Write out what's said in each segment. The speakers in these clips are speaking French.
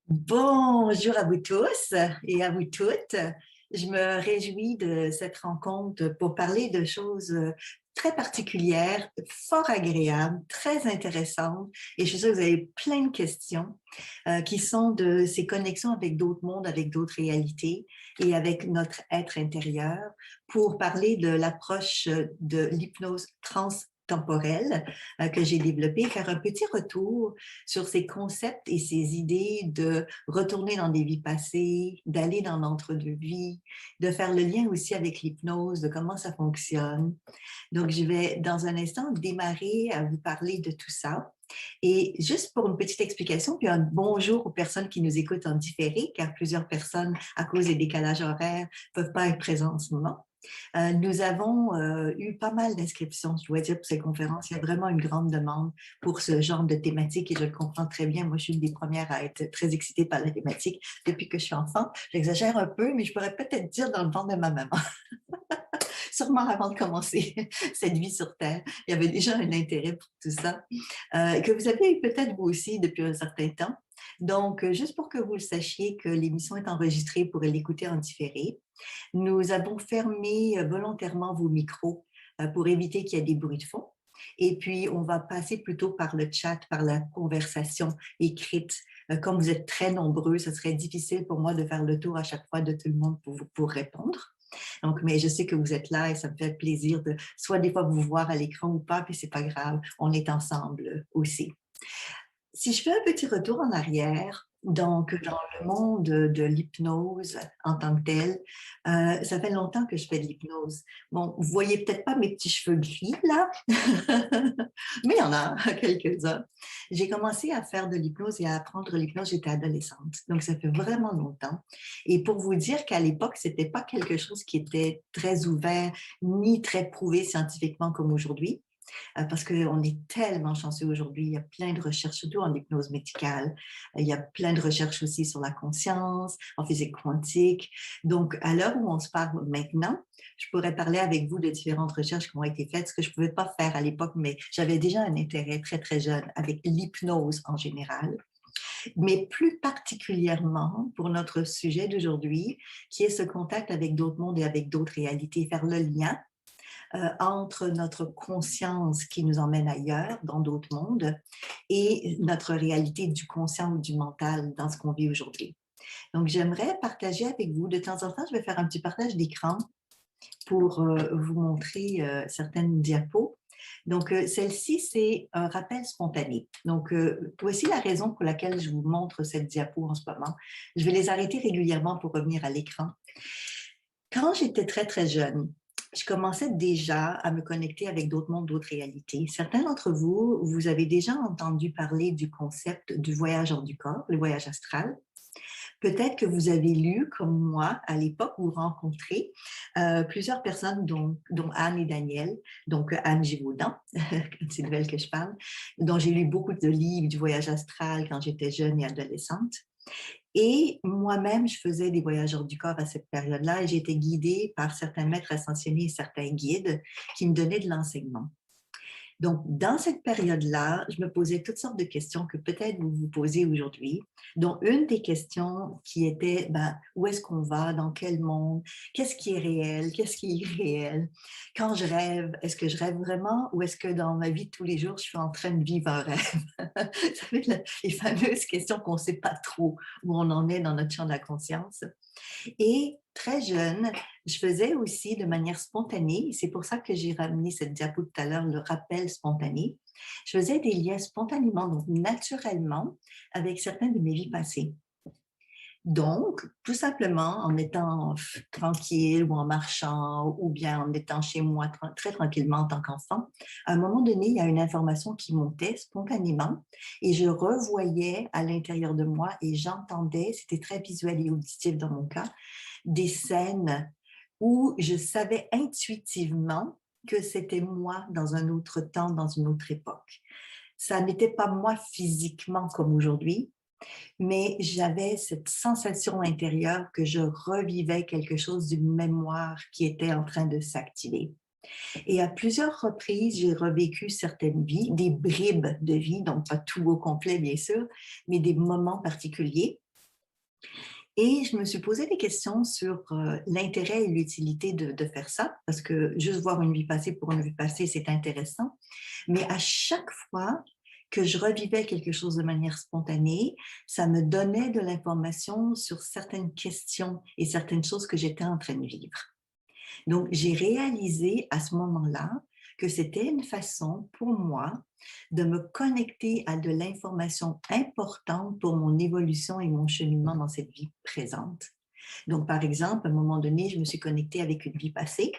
Bonjour à vous tous et à vous toutes. Je me réjouis de cette rencontre pour parler de choses très particulières, fort agréables, très intéressantes. Et je suis sûre que vous avez plein de questions qui sont de ces connexions avec d'autres mondes, avec d'autres réalités et avec notre être intérieur pour parler de l'approche de l'hypnose transtemporelle que j'ai développée, faire un petit retour sur ces concepts et ces idées de retourner dans des vies passées, d'aller dans l'entre-deux-vies, de faire le lien aussi avec l'hypnose, de comment ça fonctionne. Donc, je vais dans un instant démarrer à vous parler de tout ça. Et juste pour une petite explication, puis un bonjour aux personnes qui nous écoutent en différé, car plusieurs personnes, à cause des décalages horaires, ne peuvent pas être présentes en ce moment. Nous avons eu pas mal d'inscriptions, je dois dire, pour ces conférences. Il y a vraiment une grande demande pour ce genre de thématique et je le comprends très bien. Moi, je suis une des premières à être très excitée par la thématique depuis que je suis enfant. J'exagère un peu, mais je pourrais peut-être dire dans le ventre de ma maman. Sûrement avant de commencer cette vie sur Terre, il y avait déjà un intérêt pour tout ça, que vous avez peut-être vous aussi depuis un certain temps. Donc, juste pour que vous le sachiez que l'émission est enregistrée pour l'écouter en différé, nous avons fermé volontairement vos micros pour éviter qu'il y ait des bruits de fond. Et puis, on va passer plutôt par le chat, par la conversation écrite. Comme vous êtes très nombreux, ce serait difficile pour moi de faire le tour à chaque fois de tout le monde pour répondre. Donc, mais je sais que vous êtes là et ça me fait plaisir de soit des fois vous voir à l'écran ou pas, puis c'est pas grave, on est ensemble aussi. Si je fais un petit retour en arrière, donc dans le monde de l'hypnose en tant que tel, ça fait longtemps que je fais de l'hypnose. Bon, vous voyez peut-être pas mes petits cheveux gris là, mais il y en a quelques-uns. J'ai commencé à faire de l'hypnose et à apprendre l'hypnose, j'étais adolescente, donc ça fait vraiment longtemps. Et pour vous dire qu'à l'époque, c'était pas quelque chose qui était très ouvert ni très prouvé scientifiquement comme aujourd'hui parce qu'on est tellement chanceux aujourd'hui. Il y a plein de recherches, surtout en hypnose médicale. Il y a plein de recherches aussi sur la conscience, en physique quantique. Donc, à l'heure où on se parle maintenant, je pourrais parler avec vous de différentes recherches qui ont été faites, ce que je ne pouvais pas faire à l'époque, mais j'avais déjà un intérêt très, très jeune avec l'hypnose en général, mais plus particulièrement pour notre sujet d'aujourd'hui, qui est ce contact avec d'autres mondes et avec d'autres réalités, faire le lien entre notre conscience qui nous emmène ailleurs, dans d'autres mondes, et notre réalité du conscient ou du mental dans ce qu'on vit aujourd'hui. Donc, j'aimerais partager avec vous, de temps en temps, je vais faire un petit partage d'écran pour vous montrer certaines diapos. Donc, celle-ci, c'est un rappel spontané. Donc, voici la raison pour laquelle je vous montre cette diapo en ce moment. Je vais les arrêter régulièrement pour revenir à l'écran. Quand j'étais très, très jeune, je commençais déjà à me connecter avec d'autres mondes, d'autres réalités. Certains d'entre vous, vous avez déjà entendu parler du concept du voyage hors du corps, le voyage astral. Peut-être que vous avez lu, comme moi, à l'époque, ou rencontré plusieurs personnes, dont Anne et Daniel, donc Anne Givaudan, c'est de elle que je parle, dont j'ai lu beaucoup de livres du voyage astral quand j'étais jeune et adolescente. Et moi-même, je faisais des voyages hors du corps à cette période-là et j'ai été guidée par certains maîtres ascensionnés et certains guides qui me donnaient de l'enseignement. Donc, dans cette période-là, je me posais toutes sortes de questions que peut-être vous vous posez aujourd'hui, dont une des questions qui était, où est-ce qu'on va, dans quel monde, qu'est-ce qui est réel, qu'est-ce qui est irréel, quand je rêve, est-ce que je rêve vraiment ou est-ce que dans ma vie de tous les jours, je suis en train de vivre un rêve? Ça fait les fameuses questions qu'on ne sait pas trop où on en est dans notre champ de la conscience. Et très jeune, je faisais aussi de manière spontanée, c'est pour ça que j'ai ramené cette diapo tout à l'heure, le rappel spontané. Je faisais des liens spontanément, donc naturellement, avec certains de mes vies passées. Donc, tout simplement en étant tranquille ou en marchant ou bien en étant chez moi très tranquillement en tant qu'enfant, à un moment donné, il y a une information qui montait spontanément et je revoyais à l'intérieur de moi et j'entendais, c'était très visuel et auditif dans mon cas, des scènes où je savais intuitivement que c'était moi dans un autre temps, dans une autre époque. Ça n'était pas moi physiquement comme aujourd'hui, mais j'avais cette sensation intérieure que je revivais quelque chose d'une mémoire qui était en train de s'activer. Et à plusieurs reprises, j'ai revécu certaines vies, des bribes de vie, donc pas tout au complet bien sûr, mais des moments particuliers. Et je me suis posé des questions sur l'intérêt et l'utilité de faire ça, parce que juste voir une vie passée pour une vie passée, c'est intéressant. Mais à chaque fois que je revivais quelque chose de manière spontanée, ça me donnait de l'information sur certaines questions et certaines choses que j'étais en train de vivre. Donc, j'ai réalisé à ce moment-là que c'était une façon pour moi de me connecter à de l'information importante pour mon évolution et mon cheminement dans cette vie présente. Donc, par exemple, à un moment donné, je me suis connectée avec une vie passée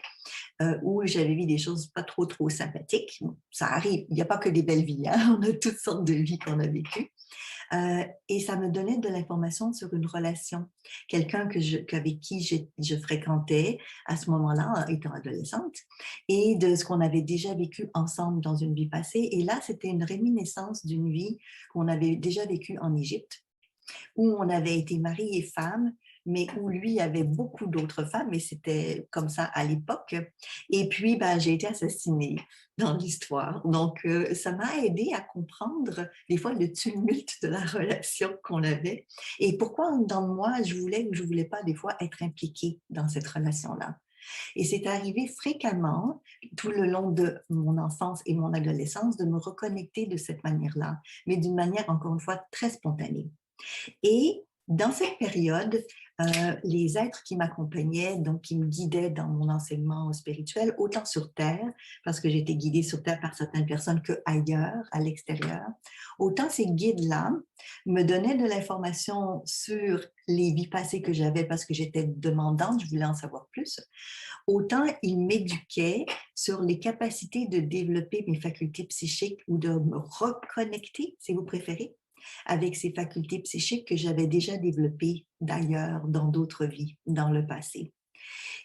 où j'avais vu des choses pas trop, trop sympathiques. Bon, ça arrive, il n'y a pas que des belles vies, hein? On a toutes sortes de vies qu'on a vécues. Et ça me donnait de l'information sur une relation. Quelqu'un avec qui je fréquentais à ce moment-là, étant adolescente, et de ce qu'on avait déjà vécu ensemble dans une vie passée. Et là, c'était une réminiscence d'une vie qu'on avait déjà vécue en Égypte où on avait été mari et femme, mais où lui avait beaucoup d'autres femmes, et c'était comme ça à l'époque. Et puis, ben, j'ai été assassinée dans l'histoire. Donc, ça m'a aidé à comprendre des fois le tumulte de la relation qu'on avait et pourquoi dans moi, je voulais ou je voulais pas des fois être impliquée dans cette relation-là. Et c'est arrivé fréquemment tout le long de mon enfance et mon adolescence de me reconnecter de cette manière-là, mais d'une manière, encore une fois, très spontanée. Et dans cette période, les êtres qui m'accompagnaient, donc qui me guidaient dans mon enseignement spirituel, autant sur Terre, parce que j'étais guidée sur Terre par certaines personnes que ailleurs, à l'extérieur, autant ces guides-là me donnaient de l'information sur les vies passées que j'avais parce que j'étais demandante, je voulais en savoir plus, autant ils m'éduquaient sur les capacités de développer mes facultés psychiques ou de me reconnecter, si vous préférez, avec ces facultés psychiques que j'avais déjà développées d'ailleurs dans d'autres vies, dans le passé.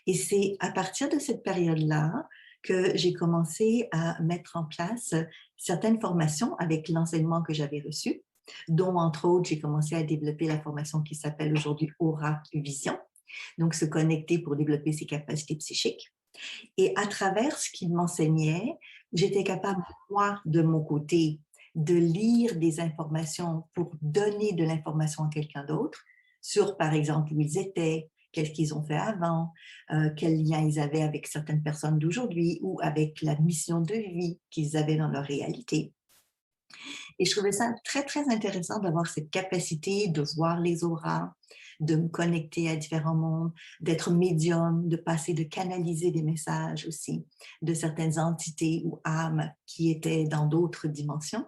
Et c'est à partir de cette période-là que j'ai commencé à mettre en place certaines formations avec l'enseignement que j'avais reçu, dont entre autres, j'ai commencé à développer la formation qui s'appelle aujourd'hui Aura Vision, donc se connecter pour développer ses capacités psychiques. Et à travers ce qu'il m'enseignait, j'étais capable, moi, de mon côté, de lire des informations pour donner de l'information à quelqu'un d'autre sur, par exemple, où ils étaient, qu'est-ce qu'ils ont fait avant, quel lien ils avaient avec certaines personnes d'aujourd'hui ou avec la mission de vie qu'ils avaient dans leur réalité. Et je trouvais ça très, très intéressant d'avoir cette capacité de voir les auras, de me connecter à différents mondes, d'être médium, de passer, de canaliser des messages aussi de certaines entités ou âmes qui étaient dans d'autres dimensions.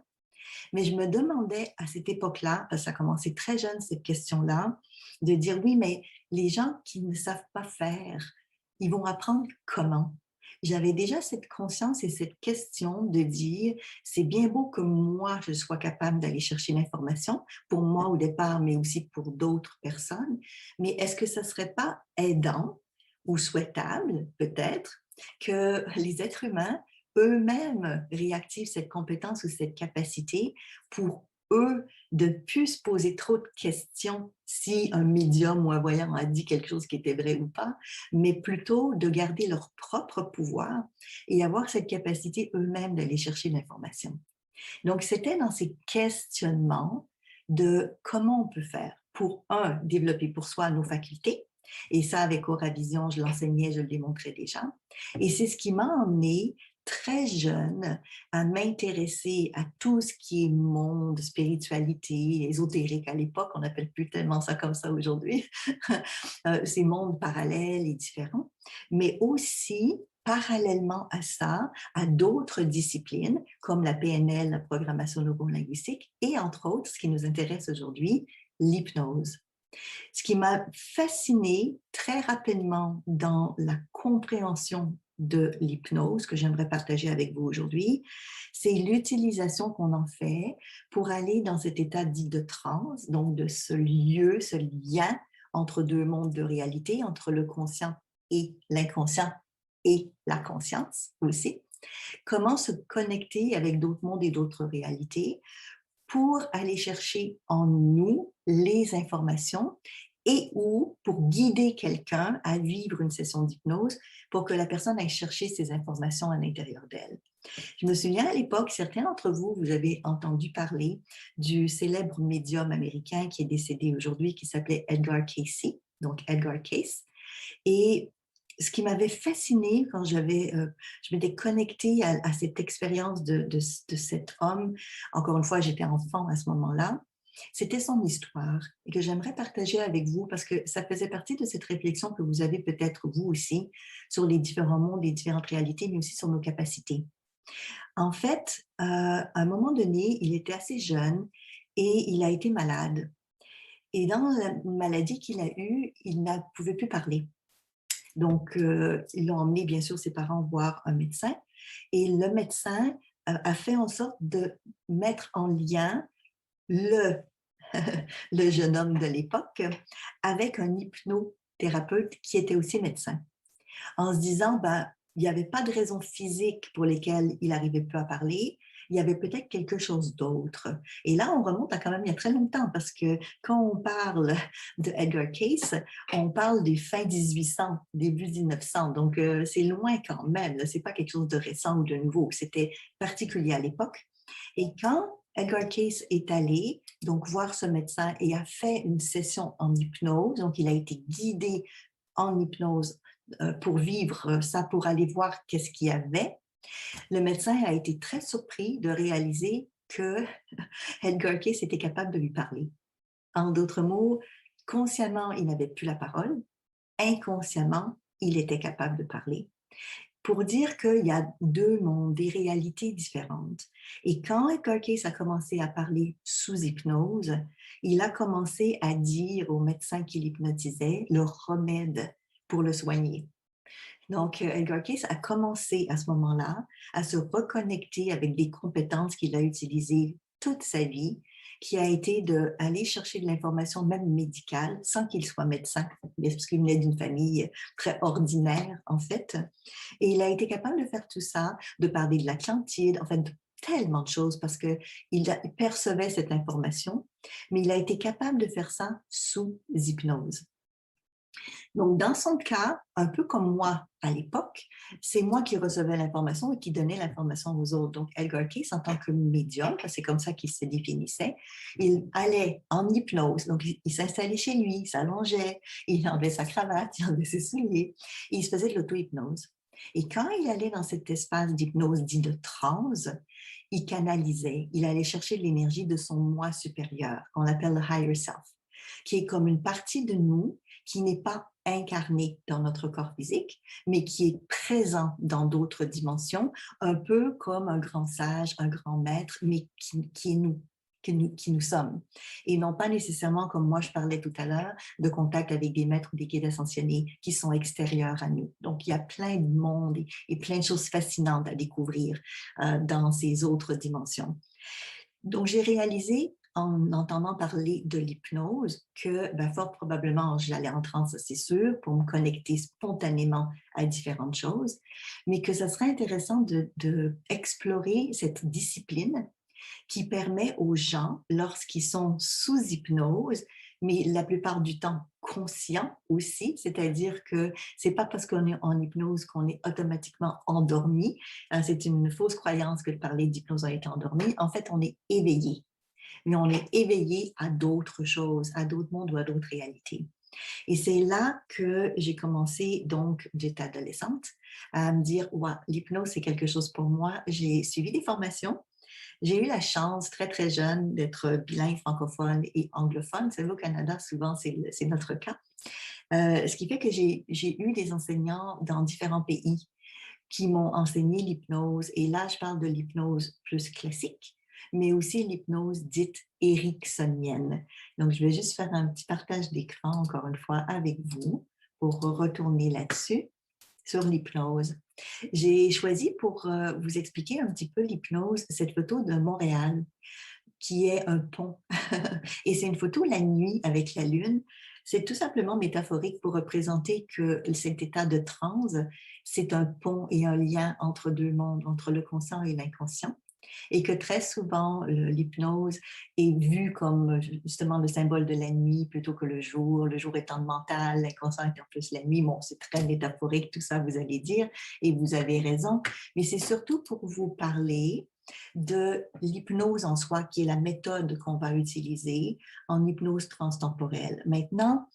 Mais je me demandais à cette époque-là, parce que ça a commencé très jeune cette question-là, de dire oui, mais les gens qui ne savent pas faire, ils vont apprendre comment? J'avais déjà cette conscience et cette question de dire, c'est bien beau que moi, je sois capable d'aller chercher l'information, pour moi au départ, mais aussi pour d'autres personnes, mais est-ce que ça ne serait pas aidant ou souhaitable, peut-être, que les êtres humains eux-mêmes réactivent cette compétence ou cette capacité pour eux de ne plus se poser trop de questions si un médium ou un voyant a dit quelque chose qui était vrai ou pas, mais plutôt de garder leur propre pouvoir et avoir cette capacité eux-mêmes d'aller chercher l'information. Donc, c'était dans ces questionnements de comment on peut faire pour, un, développer pour soi nos facultés, et ça, avec Aura Vision, je l'enseignais, je le démontrais déjà. Et c'est ce qui m'a emmené très jeune à m'intéresser à tout ce qui est monde, spiritualité, ésotérique. À l'époque, on n'appelle plus tellement ça comme ça aujourd'hui. Ces mondes parallèles et différents. Mais aussi, parallèlement à ça, à d'autres disciplines comme la PNL, la programmation neurolinguistique, et entre autres, ce qui nous intéresse aujourd'hui, l'hypnose. Ce qui m'a fascinée très rapidement dans la compréhension de l'hypnose que j'aimerais partager avec vous aujourd'hui, c'est l'utilisation qu'on en fait pour aller dans cet état dit de transe, donc de ce lieu, ce lien entre deux mondes de réalité, entre le conscient et l'inconscient et la conscience aussi. Comment se connecter avec d'autres mondes et d'autres réalités pour aller chercher en nous les informations et ou pour guider quelqu'un à vivre une session d'hypnose pour que la personne aille chercher ces informations à l'intérieur d'elle. Je me souviens à l'époque, certains d'entre vous, vous avez entendu parler du célèbre médium américain qui est décédé aujourd'hui, qui s'appelait Edgar Cayce, donc Edgar Cayce. Et ce qui m'avait fasciné quand je m'étais connectée à cette expérience de cet homme, encore une fois, j'étais enfant à ce moment-là, c'était son histoire et que j'aimerais partager avec vous parce que ça faisait partie de cette réflexion que vous avez peut-être vous aussi sur les différents mondes, les différentes réalités, mais aussi sur nos capacités. En fait, à un moment donné, il était assez jeune et il a été malade. Et dans la maladie qu'il a eue, il ne pouvait plus parler. Donc, ils l'ont emmené, bien sûr, ses parents voir un médecin. Et le médecin a fait en sorte de mettre en lien le, le jeune homme de l'époque avec un hypnothérapeute qui était aussi médecin, en se disant, ben, il n'y avait pas de raisons physiques pour lesquelles il n'arrivait plus à parler, il y avait peut-être quelque chose d'autre. Et là, on remonte à quand même il y a très longtemps, parce que quand on parle de Edgar Cayce, on parle des fins 1800, début 1900, donc c'est loin quand même, c'est pas quelque chose de récent ou de nouveau, c'était particulier à l'époque. Et quand Edgar Cayce est allé donc voir ce médecin et a fait une session en hypnose, donc il a été guidé en hypnose pour vivre ça, pour aller voir qu'est-ce qu'il y avait. Le médecin a été très surpris de réaliser que Edgar Cayce était capable de lui parler. En d'autres mots, consciemment, il n'avait plus la parole. Inconsciemment, il était capable de parler. Pour dire qu'il y a deux mondes, des réalités différentes. Et quand Edgar Cayce a commencé à parler sous hypnose, il a commencé à dire au médecin qui l'hypnotisait le remède pour le soigner. Donc, Edgar Cayce a commencé à ce moment-là à se reconnecter avec des compétences qu'il a utilisées toute sa vie, qui a été d'aller chercher de l'information même médicale sans qu'il soit médecin, parce qu'il venait d'une famille très ordinaire en fait. Et il a été capable de faire tout ça, de parler de l'Atlantide, en fait, de tellement de choses parce qu'il percevait cette information, mais il a été capable de faire ça sous hypnose. Donc, dans son cas, un peu comme moi à l'époque, c'est moi qui recevais l'information et qui donnais l'information aux autres. Donc, Edgar Cayce, en tant que médium, c'est comme ça qu'il se définissait, il allait en hypnose. Donc, il s'installait chez lui, il s'allongeait, il enlevait sa cravate, il enlevait ses souliers, et il se faisait de l'auto-hypnose. Et quand il allait dans cet espace d'hypnose dit de transe, il canalisait, il allait chercher l'énergie de son moi supérieur, qu'on appelle le higher self, qui est comme une partie de nous qui n'est pas incarné dans notre corps physique, mais qui est présent dans d'autres dimensions, un peu comme un grand sage, un grand maître, mais qui est nous. Qui nous sommes. Et non pas nécessairement, comme moi je parlais tout à l'heure, de contact avec des maîtres ou des guides ascensionnés qui sont extérieurs à nous. Donc, il y a plein de mondes et plein de choses fascinantes à découvrir dans ces autres dimensions. Donc, j'ai réalisé en entendant parler de l'hypnose que ben, fort probablement j'allais en transe, c'est sûr, pour me connecter spontanément à différentes choses, mais que ça serait intéressant de explorer cette discipline qui permet aux gens, lorsqu'ils sont sous hypnose, mais la plupart du temps conscients aussi, c'est-à-dire que c'est pas parce qu'on est en hypnose qu'on est automatiquement endormi. C'est une fausse croyance que de parler d'hypnose, on est endormi. En fait, on est éveillé, mais on est éveillé à d'autres choses, à d'autres mondes ou à d'autres réalités. Et c'est là que j'ai commencé, donc, j'étais adolescente, à me dire, ouais, l'hypnose, c'est quelque chose pour moi. J'ai suivi des formations. J'ai eu la chance, très, très jeune, d'être bilingue francophone et anglophone. C'est au Canada, souvent, c'est notre cas. Ce qui fait que j'ai eu des enseignants dans différents pays qui m'ont enseigné l'hypnose. Et là, je parle de l'hypnose plus classique, mais aussi l'hypnose dite ericksonienne. Donc, je vais juste faire un petit partage d'écran, encore une fois, avec vous pour retourner là-dessus, sur l'hypnose. J'ai choisi pour vous expliquer un petit peu l'hypnose, cette photo de Montréal, qui est un pont. Et c'est une photo la nuit avec la lune. C'est tout simplement métaphorique pour représenter que cet état de transe, c'est un pont et un lien entre deux mondes, entre le conscient et l'inconscient. et que très souvent, l'hypnose est vue comme justement le symbole de la nuit plutôt que le jour étant le mental, l'inconscient étant plus la nuit. Bon, c'est très métaphorique tout ça, vous allez dire, et vous avez raison, mais c'est surtout pour vous parler de l'hypnose en soi, qui est la méthode qu'on va utiliser en hypnose transtemporelle. Maintenant,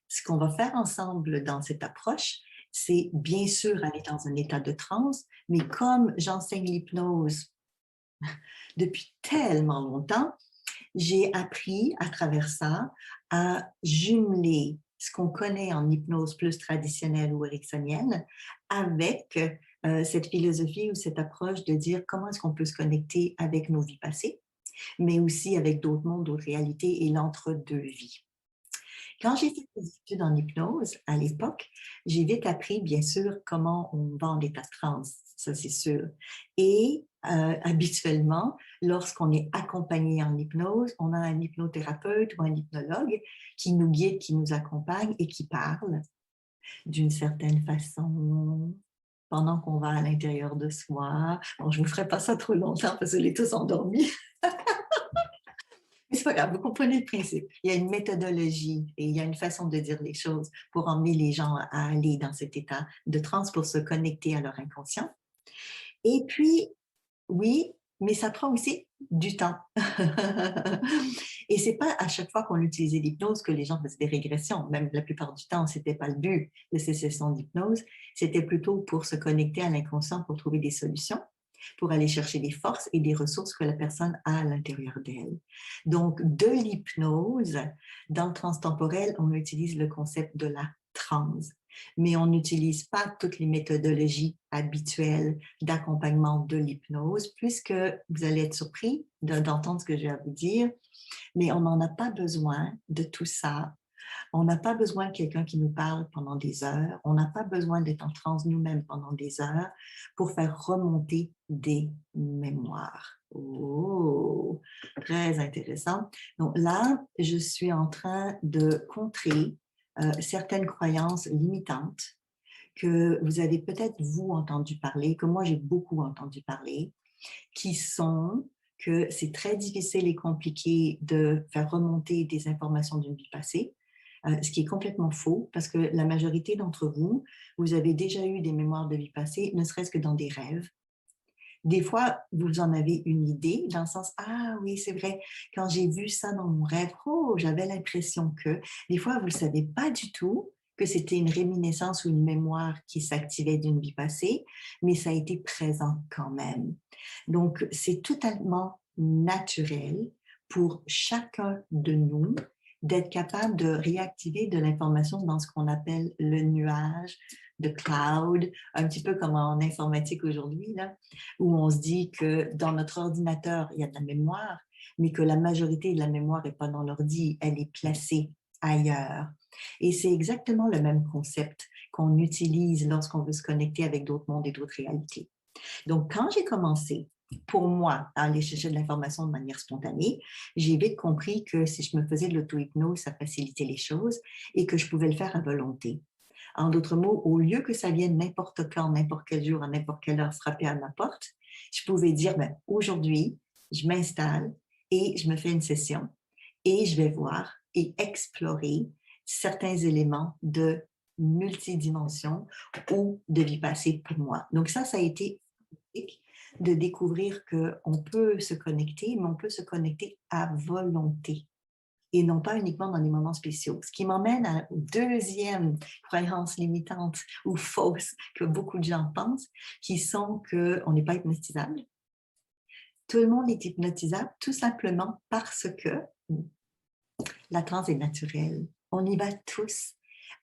ce qu'on va faire ensemble dans cette approche, c'est bien sûr aller dans un état de transe, mais comme j'enseigne l'hypnose depuis tellement longtemps, j'ai appris à travers ça à jumeler ce qu'on connaît en hypnose plus traditionnelle ou ericksonienne avec cette philosophie ou cette approche de dire comment est-ce qu'on peut se connecter avec nos vies passées, mais aussi avec d'autres mondes, d'autres réalités et l'entre-deux-vies. Quand j'ai fait des études en hypnose, à l'époque, j'ai vite appris, bien sûr, comment on va en état de transe, ça c'est sûr. Et habituellement, lorsqu'on est accompagné en hypnose, on a un hypnothérapeute ou un hypnologue qui nous guide, qui nous accompagne et qui parle d'une certaine façon pendant qu'on va à l'intérieur de soi. Bon, je ne vous ferai pas ça trop longtemps parce que les tous endormis. Mais c'est pas grave, vous comprenez le principe. Il y a une méthodologie et il y a une façon de dire les choses pour emmener les gens à aller dans cet état de transe pour se connecter à leur inconscient. Et puis, oui, mais ça prend aussi du temps. Et c'est pas à chaque fois qu'on utilisait l'hypnose que les gens faisaient des régressions. Même la plupart du temps, c'était pas le but de ces sessions d'hypnose. C'était plutôt pour se connecter à l'inconscient pour trouver des solutions, pour aller chercher des forces et des ressources que la personne a à l'intérieur d'elle. Donc, de l'hypnose, dans le transtemporel, on utilise le concept de la transe, mais on n'utilise pas toutes les méthodologies habituelles d'accompagnement de l'hypnose, puisque vous allez être surpris d'entendre ce que je vais vous dire, mais on n'en a pas besoin de tout ça. On n'a pas besoin de quelqu'un qui nous parle pendant des heures. On n'a pas besoin d'être en transe nous-mêmes pendant des heures pour faire remonter des mémoires. Oh, très intéressant. Donc là, je suis en train de contrer certaines croyances limitantes que vous avez peut-être vous entendu parler, que moi j'ai beaucoup entendu parler, qui sont que c'est très difficile et compliqué de faire remonter des informations d'une vie passée, ce qui est complètement faux parce que la majorité d'entre vous, vous avez déjà eu des mémoires de vie passée, ne serait-ce que dans des rêves. Des fois, vous en avez une idée dans le sens, ah oui, c'est vrai, quand j'ai vu ça dans mon rêve, oh, j'avais l'impression que. Des fois, vous ne savez pas du tout que c'était une réminiscence ou une mémoire qui s'activait d'une vie passée, mais ça a été présent quand même. Donc, c'est totalement naturel pour chacun de nous d'être capable de réactiver de l'information dans ce qu'on appelle le nuage de cloud, un petit peu comme en informatique aujourd'hui, là, où on se dit que dans notre ordinateur, il y a de la mémoire, mais que la majorité de la mémoire n'est pas dans l'ordi, elle est placée ailleurs. Et c'est exactement le même concept qu'on utilise lorsqu'on veut se connecter avec d'autres mondes et d'autres réalités. Donc, quand j'ai commencé, pour moi, à aller chercher de l'information de manière spontanée, j'ai vite compris que si je me faisais de l'auto-hypnose, ça facilitait les choses et que je pouvais le faire à volonté. En d'autres mots, au lieu que ça vienne n'importe quand, n'importe quel jour, à n'importe quelle heure frapper à ma porte, je pouvais dire, ben, aujourd'hui, je m'installe et je me fais une session et je vais voir et explorer certains éléments de multidimension ou de vie passée pour moi. Donc ça a été de découvrir qu'on peut se connecter, mais on peut se connecter à volonté et non pas uniquement dans des moments spéciaux. Ce qui m'emmène à la deuxième croyance limitante ou fausse que beaucoup de gens pensent, qui sont qu'on n'est pas hypnotisable. Tout le monde est hypnotisable tout simplement parce que la transe est naturelle. On y va tous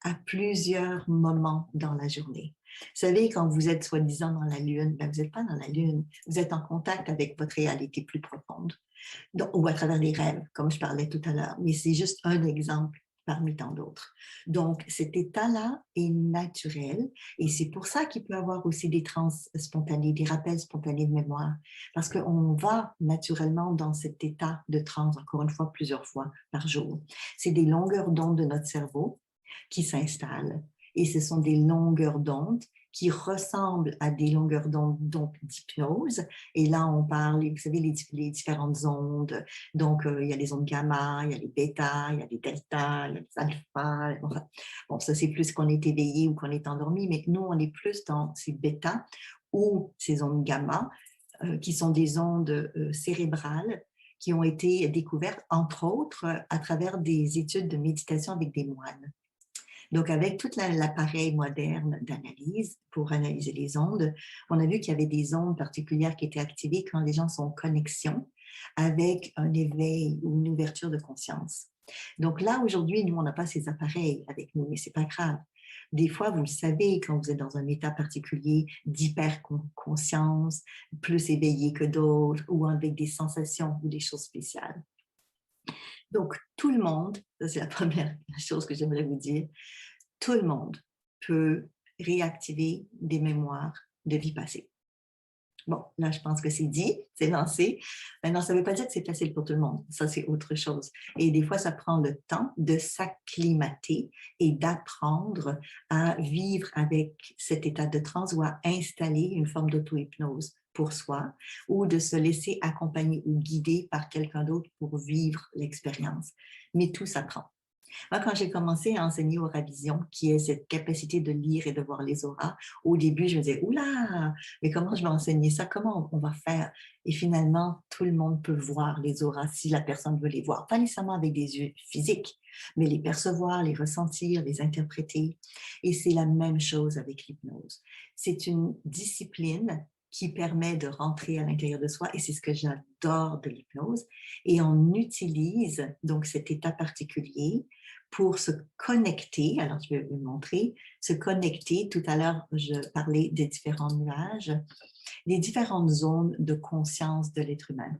à plusieurs moments dans la journée. Vous savez, quand vous êtes soi-disant dans la lune, ben vous n'êtes pas dans la lune, vous êtes en contact avec votre réalité plus profonde. Donc, ou à travers les rêves, comme je parlais tout à l'heure, mais c'est juste un exemple parmi tant d'autres. Donc, cet état-là est naturel et c'est pour ça qu'il peut y avoir aussi des trans spontanés, des rappels spontanés de mémoire, parce qu'on va naturellement dans cet état de transe, encore une fois, plusieurs fois par jour. C'est des longueurs d'onde de notre cerveau qui s'installent et ce sont des longueurs d'onde qui ressemblent à des longueurs d'onde d'hypnose. Et là, on parle, vous savez, les différentes ondes. Donc, il y a les ondes gamma, il y a les bêta, il y a les delta, il y a les alpha. Enfin, bon, ça, c'est plus qu'on est éveillé ou qu'on est endormi, mais nous, on est plus dans ces bêta ou ces ondes gamma, qui sont des ondes cérébrales qui ont été découvertes, entre autres, à travers des études de méditation avec des moines. Donc, avec tout l'appareil moderne d'analyse pour analyser les ondes, on a vu qu'il y avait des ondes particulières qui étaient activées quand les gens sont en connexion avec un éveil ou une ouverture de conscience. Donc là, aujourd'hui, nous, on n'a pas ces appareils avec nous, mais ce n'est pas grave. Des fois, vous le savez, quand vous êtes dans un état particulier d'hyper-conscience, plus éveillé que d'autres, ou avec des sensations ou des choses spéciales. Donc, tout le monde, ça c'est la première chose que j'aimerais vous dire, tout le monde peut réactiver des mémoires de vie passée. Bon, là, je pense que c'est dit, c'est lancé. Maintenant, ça ne veut pas dire que c'est facile pour tout le monde. Ça, c'est autre chose. Et des fois, ça prend le temps de s'acclimater et d'apprendre à vivre avec cet état de transe ou à installer une forme d'auto-hypnose pour soi ou de se laisser accompagner ou guider par quelqu'un d'autre pour vivre l'expérience. Mais tout s'apprend. Moi, quand j'ai commencé à enseigner Aura Vision, qui est cette capacité de lire et de voir les auras, au début, je me disais, oula, mais comment je vais enseigner ça? Comment on va faire? Et finalement, tout le monde peut voir les auras si la personne veut les voir. Pas nécessairement avec des yeux physiques, mais les percevoir, les ressentir, les interpréter. Et c'est la même chose avec l'hypnose. C'est une discipline qui permet de rentrer à l'intérieur de soi, et c'est ce que j'adore de l'hypnose. Et on utilise donc cet état particulier pour se connecter. Alors, je vais vous montrer. Se connecter, tout à l'heure, je parlais des différents nuages, les différentes zones de conscience de l'être humain.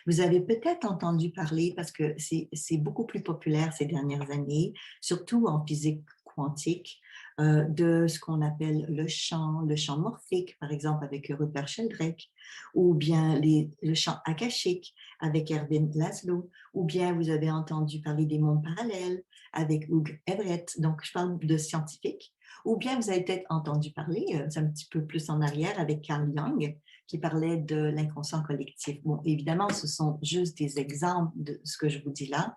Vous avez peut-être entendu parler, parce que c'est beaucoup plus populaire ces dernières années, surtout en physique quantique, de ce qu'on appelle le champ morphique, par exemple avec Rupert Sheldrake, ou bien le champ akashique avec Erwin Laszlo, ou bien vous avez entendu parler des mondes parallèles avec Hugh Everett, donc je parle de scientifiques, ou bien vous avez peut-être entendu parler, c'est un petit peu plus en arrière, avec Carl Jung, qui parlait de l'inconscient collectif. Bon, évidemment, ce sont juste des exemples de ce que je vous dis là,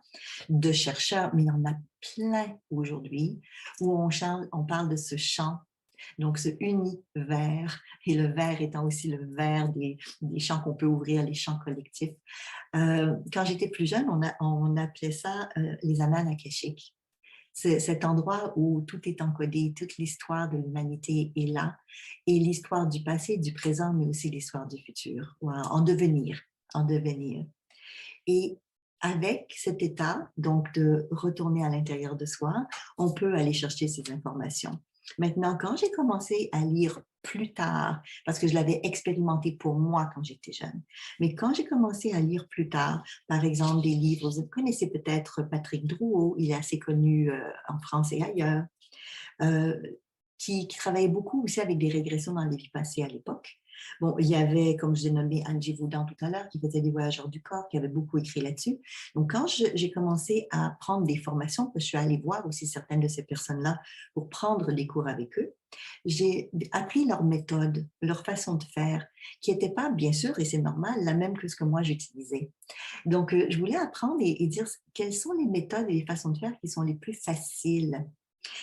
de chercheurs, mais il y en a plein aujourd'hui où on parle de ce champ, donc ce univers, et le vert étant aussi le vert des champs qu'on peut ouvrir, les champs collectifs. Quand j'étais plus jeune, on appelait ça les annales akashiques. C'est cet endroit où tout est encodé, toute l'histoire de l'humanité est là, et l'histoire du passé, du présent, mais aussi l'histoire du futur, en devenir, en devenir. Et avec cet état, donc de retourner à l'intérieur de soi, on peut aller chercher ces informations. Maintenant, quand j'ai commencé à lire plus tard, parce que je l'avais expérimenté pour moi quand j'étais jeune, mais quand j'ai commencé à lire plus tard, par exemple des livres, vous connaissez peut-être Patrick Drouot, il est assez connu en France et ailleurs, euh, qui travaillait beaucoup aussi avec des régressions dans les vies passées à l'époque. Bon, il y avait, comme je l'ai nommé, Angie Vaudan tout à l'heure, qui faisait des voyageurs du corps, qui avait beaucoup écrit là-dessus. Donc, quand j'ai commencé à prendre des formations, parce que je suis allée voir aussi certaines de ces personnes-là pour prendre des cours avec eux, j'ai appris leur méthode, leur façon de faire, qui n'était pas, bien sûr, et c'est normal, la même que ce que moi j'utilisais. Donc, je voulais apprendre et dire quelles sont les méthodes et les façons de faire qui sont les plus faciles.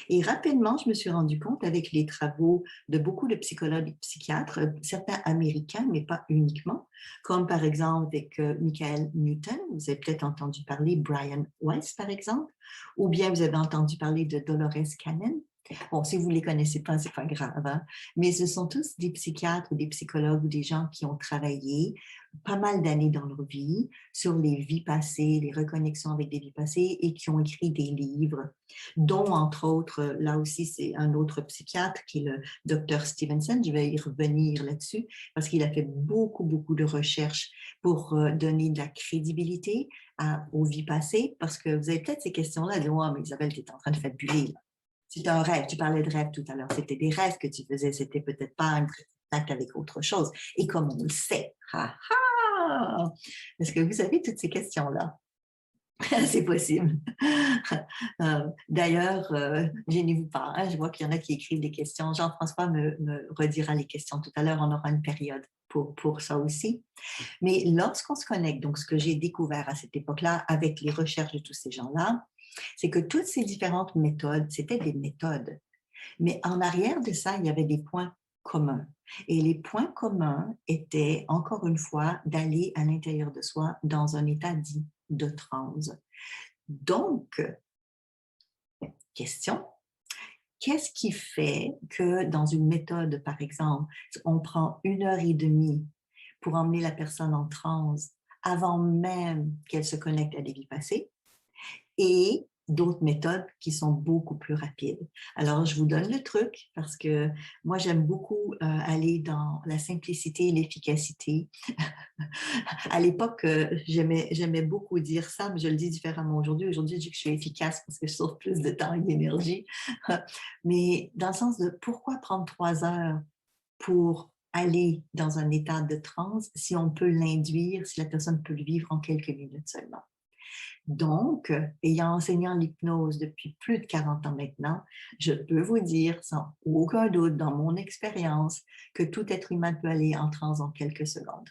Et rapidement, je me suis rendu compte avec les travaux de beaucoup de psychologues et psychiatres, certains américains, mais pas uniquement, comme par exemple avec Michael Newton, vous avez peut-être entendu parler, Brian Weiss par exemple, ou bien vous avez entendu parler de Dolores Cannon. Bon, si vous ne les connaissez pas, ce n'est pas grave, hein? Mais ce sont tous des psychiatres ou des psychologues ou des gens qui ont travaillé pas mal d'années dans leur vie sur les vies passées, les reconnexions avec des vies passées et qui ont écrit des livres, dont entre autres, là aussi c'est un autre psychiatre qui est le docteur Stevenson, je vais y revenir là-dessus parce qu'il a fait beaucoup, beaucoup de recherches pour donner de la crédibilité aux vies passées parce que vous avez peut-être ces questions-là, de « Oh, mais Isabelle, tu es en train de fabuler. » C'est un rêve, tu parlais de rêve tout à l'heure, c'était des rêves que tu faisais, c'était peut-être pas un contact avec autre chose. Et comme on le sait, est-ce que vous avez toutes ces questions-là? C'est possible. D'ailleurs, gênez-vous pas, hein, je vois qu'il y en a qui écrivent des questions. Jean-François me redira les questions tout à l'heure. On aura une période pour ça aussi. Mais lorsqu'on se connecte, donc ce que j'ai découvert à cette époque-là avec les recherches de tous ces gens-là, c'est que toutes ces différentes méthodes, c'était des méthodes. Mais en arrière de ça, il y avait des points communs. Et les points communs étaient, encore une fois, d'aller à l'intérieur de soi dans un état dit de transe. Donc, question, qu'est-ce qui fait que dans une méthode, par exemple, on prend 1 heure et demie pour emmener la personne en transe avant même qu'elle se connecte à des vies passées, et d'autres méthodes qui sont beaucoup plus rapides. Alors, je vous donne le truc parce que moi, j'aime beaucoup aller dans la simplicité et l'efficacité. À l'époque, j'aimais beaucoup dire ça, mais je le dis différemment aujourd'hui. Aujourd'hui, je dis que je suis efficace parce que je sauve plus de temps et d'énergie. Mais dans le sens de pourquoi prendre 3 heures pour aller dans un état de transe si on peut l'induire, si la personne peut le vivre en quelques minutes seulement. Donc, ayant enseigné l'hypnose depuis plus de 40 ans maintenant, je peux vous dire sans aucun doute dans mon expérience que tout être humain peut aller en transe en quelques secondes,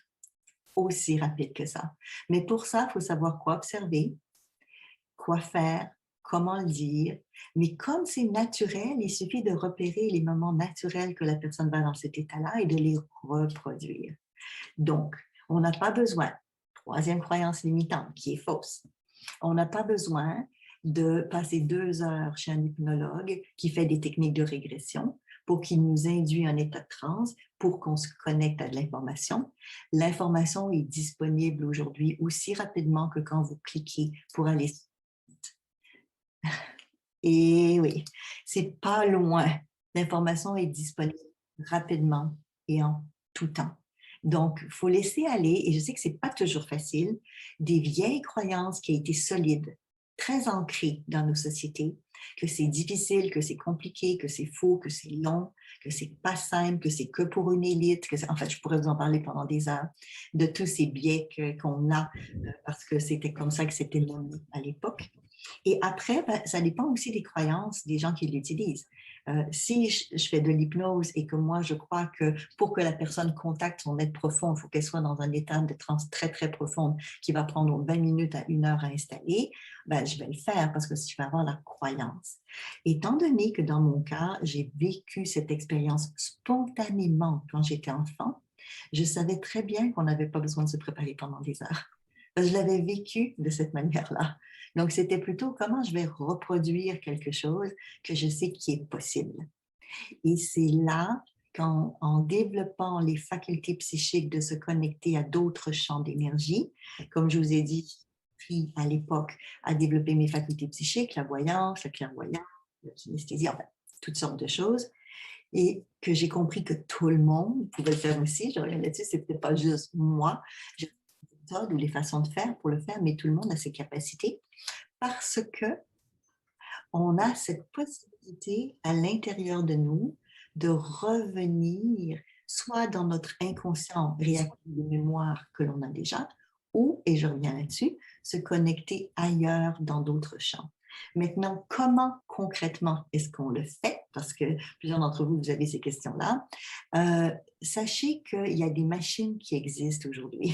aussi rapide que ça. Mais pour ça, il faut savoir quoi observer, quoi faire, comment le dire. Mais comme c'est naturel, il suffit de repérer les moments naturels que la personne va dans cet état-là et de les reproduire. Donc, on n'a pas besoin, troisième croyance limitante qui est fausse, on n'a pas besoin de passer 2 heures chez un hypnologue qui fait des techniques de régression pour qu'il nous induise un état de transe pour qu'on se connecte à de l'information. L'information est disponible aujourd'hui aussi rapidement que quand vous cliquez pour aller. Et oui, c'est pas loin. L'information est disponible rapidement et en tout temps. Donc, il faut laisser aller, et je sais que ce n'est pas toujours facile, des vieilles croyances qui ont été solides, très ancrées dans nos sociétés, que c'est difficile, que c'est compliqué, que c'est faux, que c'est long, que c'est pas simple, que c'est que pour une élite, en fait, je pourrais vous en parler pendant des heures, de tous ces biais qu'on a, parce que c'était comme ça que c'était nommé à l'époque. Et après, ben, ça dépend aussi des croyances des gens qui l'utilisent. Si je fais de l'hypnose et que moi, je crois que pour que la personne contacte son être profond, il faut qu'elle soit dans un état de transe très, très profonde qui va prendre 20 minutes à 1 heure à installer, ben, je vais le faire parce que je vais avoir la croyance. Étant donné que dans mon cas, j'ai vécu cette expérience spontanément quand j'étais enfant, je savais très bien qu'on n'avait pas besoin de se préparer pendant des heures. Je l'avais vécu de cette manière-là. Donc, c'était plutôt comment je vais reproduire quelque chose que je sais qui est possible. Et c'est là qu'en développant les facultés psychiques de se connecter à d'autres champs d'énergie, comme je vous ai dit, puis à l'époque, à développer mes facultés psychiques, la voyance, la clairvoyance, la kinesthésie, enfin, toutes sortes de choses, et que j'ai compris que tout le monde pouvait le faire aussi. Je reviens là-dessus, c'était pas juste moi. J'ai des méthodes ou les façons de faire pour le faire, mais tout le monde a ses capacités parce que on a cette possibilité à l'intérieur de nous de revenir soit dans notre inconscient réactif de mémoire que l'on a déjà, ou, et je reviens là-dessus, se connecter ailleurs dans d'autres champs. Maintenant, comment concrètement est-ce qu'on le fait? Parce que plusieurs d'entre vous, vous avez ces questions-là. Sachez qu'il y a des machines qui existent aujourd'hui.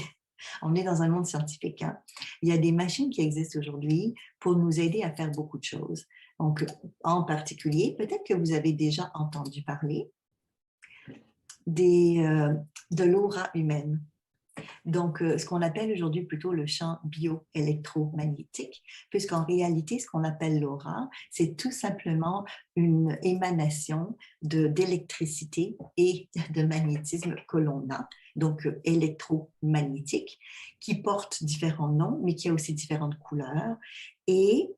On est dans un monde scientifique. Hein? Il y a des machines qui existent aujourd'hui pour nous aider à faire beaucoup de choses. Donc, en particulier, peut-être que vous avez déjà entendu parler de l'aura humaine. Donc, ce qu'on appelle aujourd'hui plutôt le champ bioélectromagnétique, puisqu'en réalité, ce qu'on appelle l'aura, c'est tout simplement une émanation d'électricité et de magnétisme que l'on a, donc électromagnétique, qui porte différents noms, mais qui a aussi différentes couleurs. Et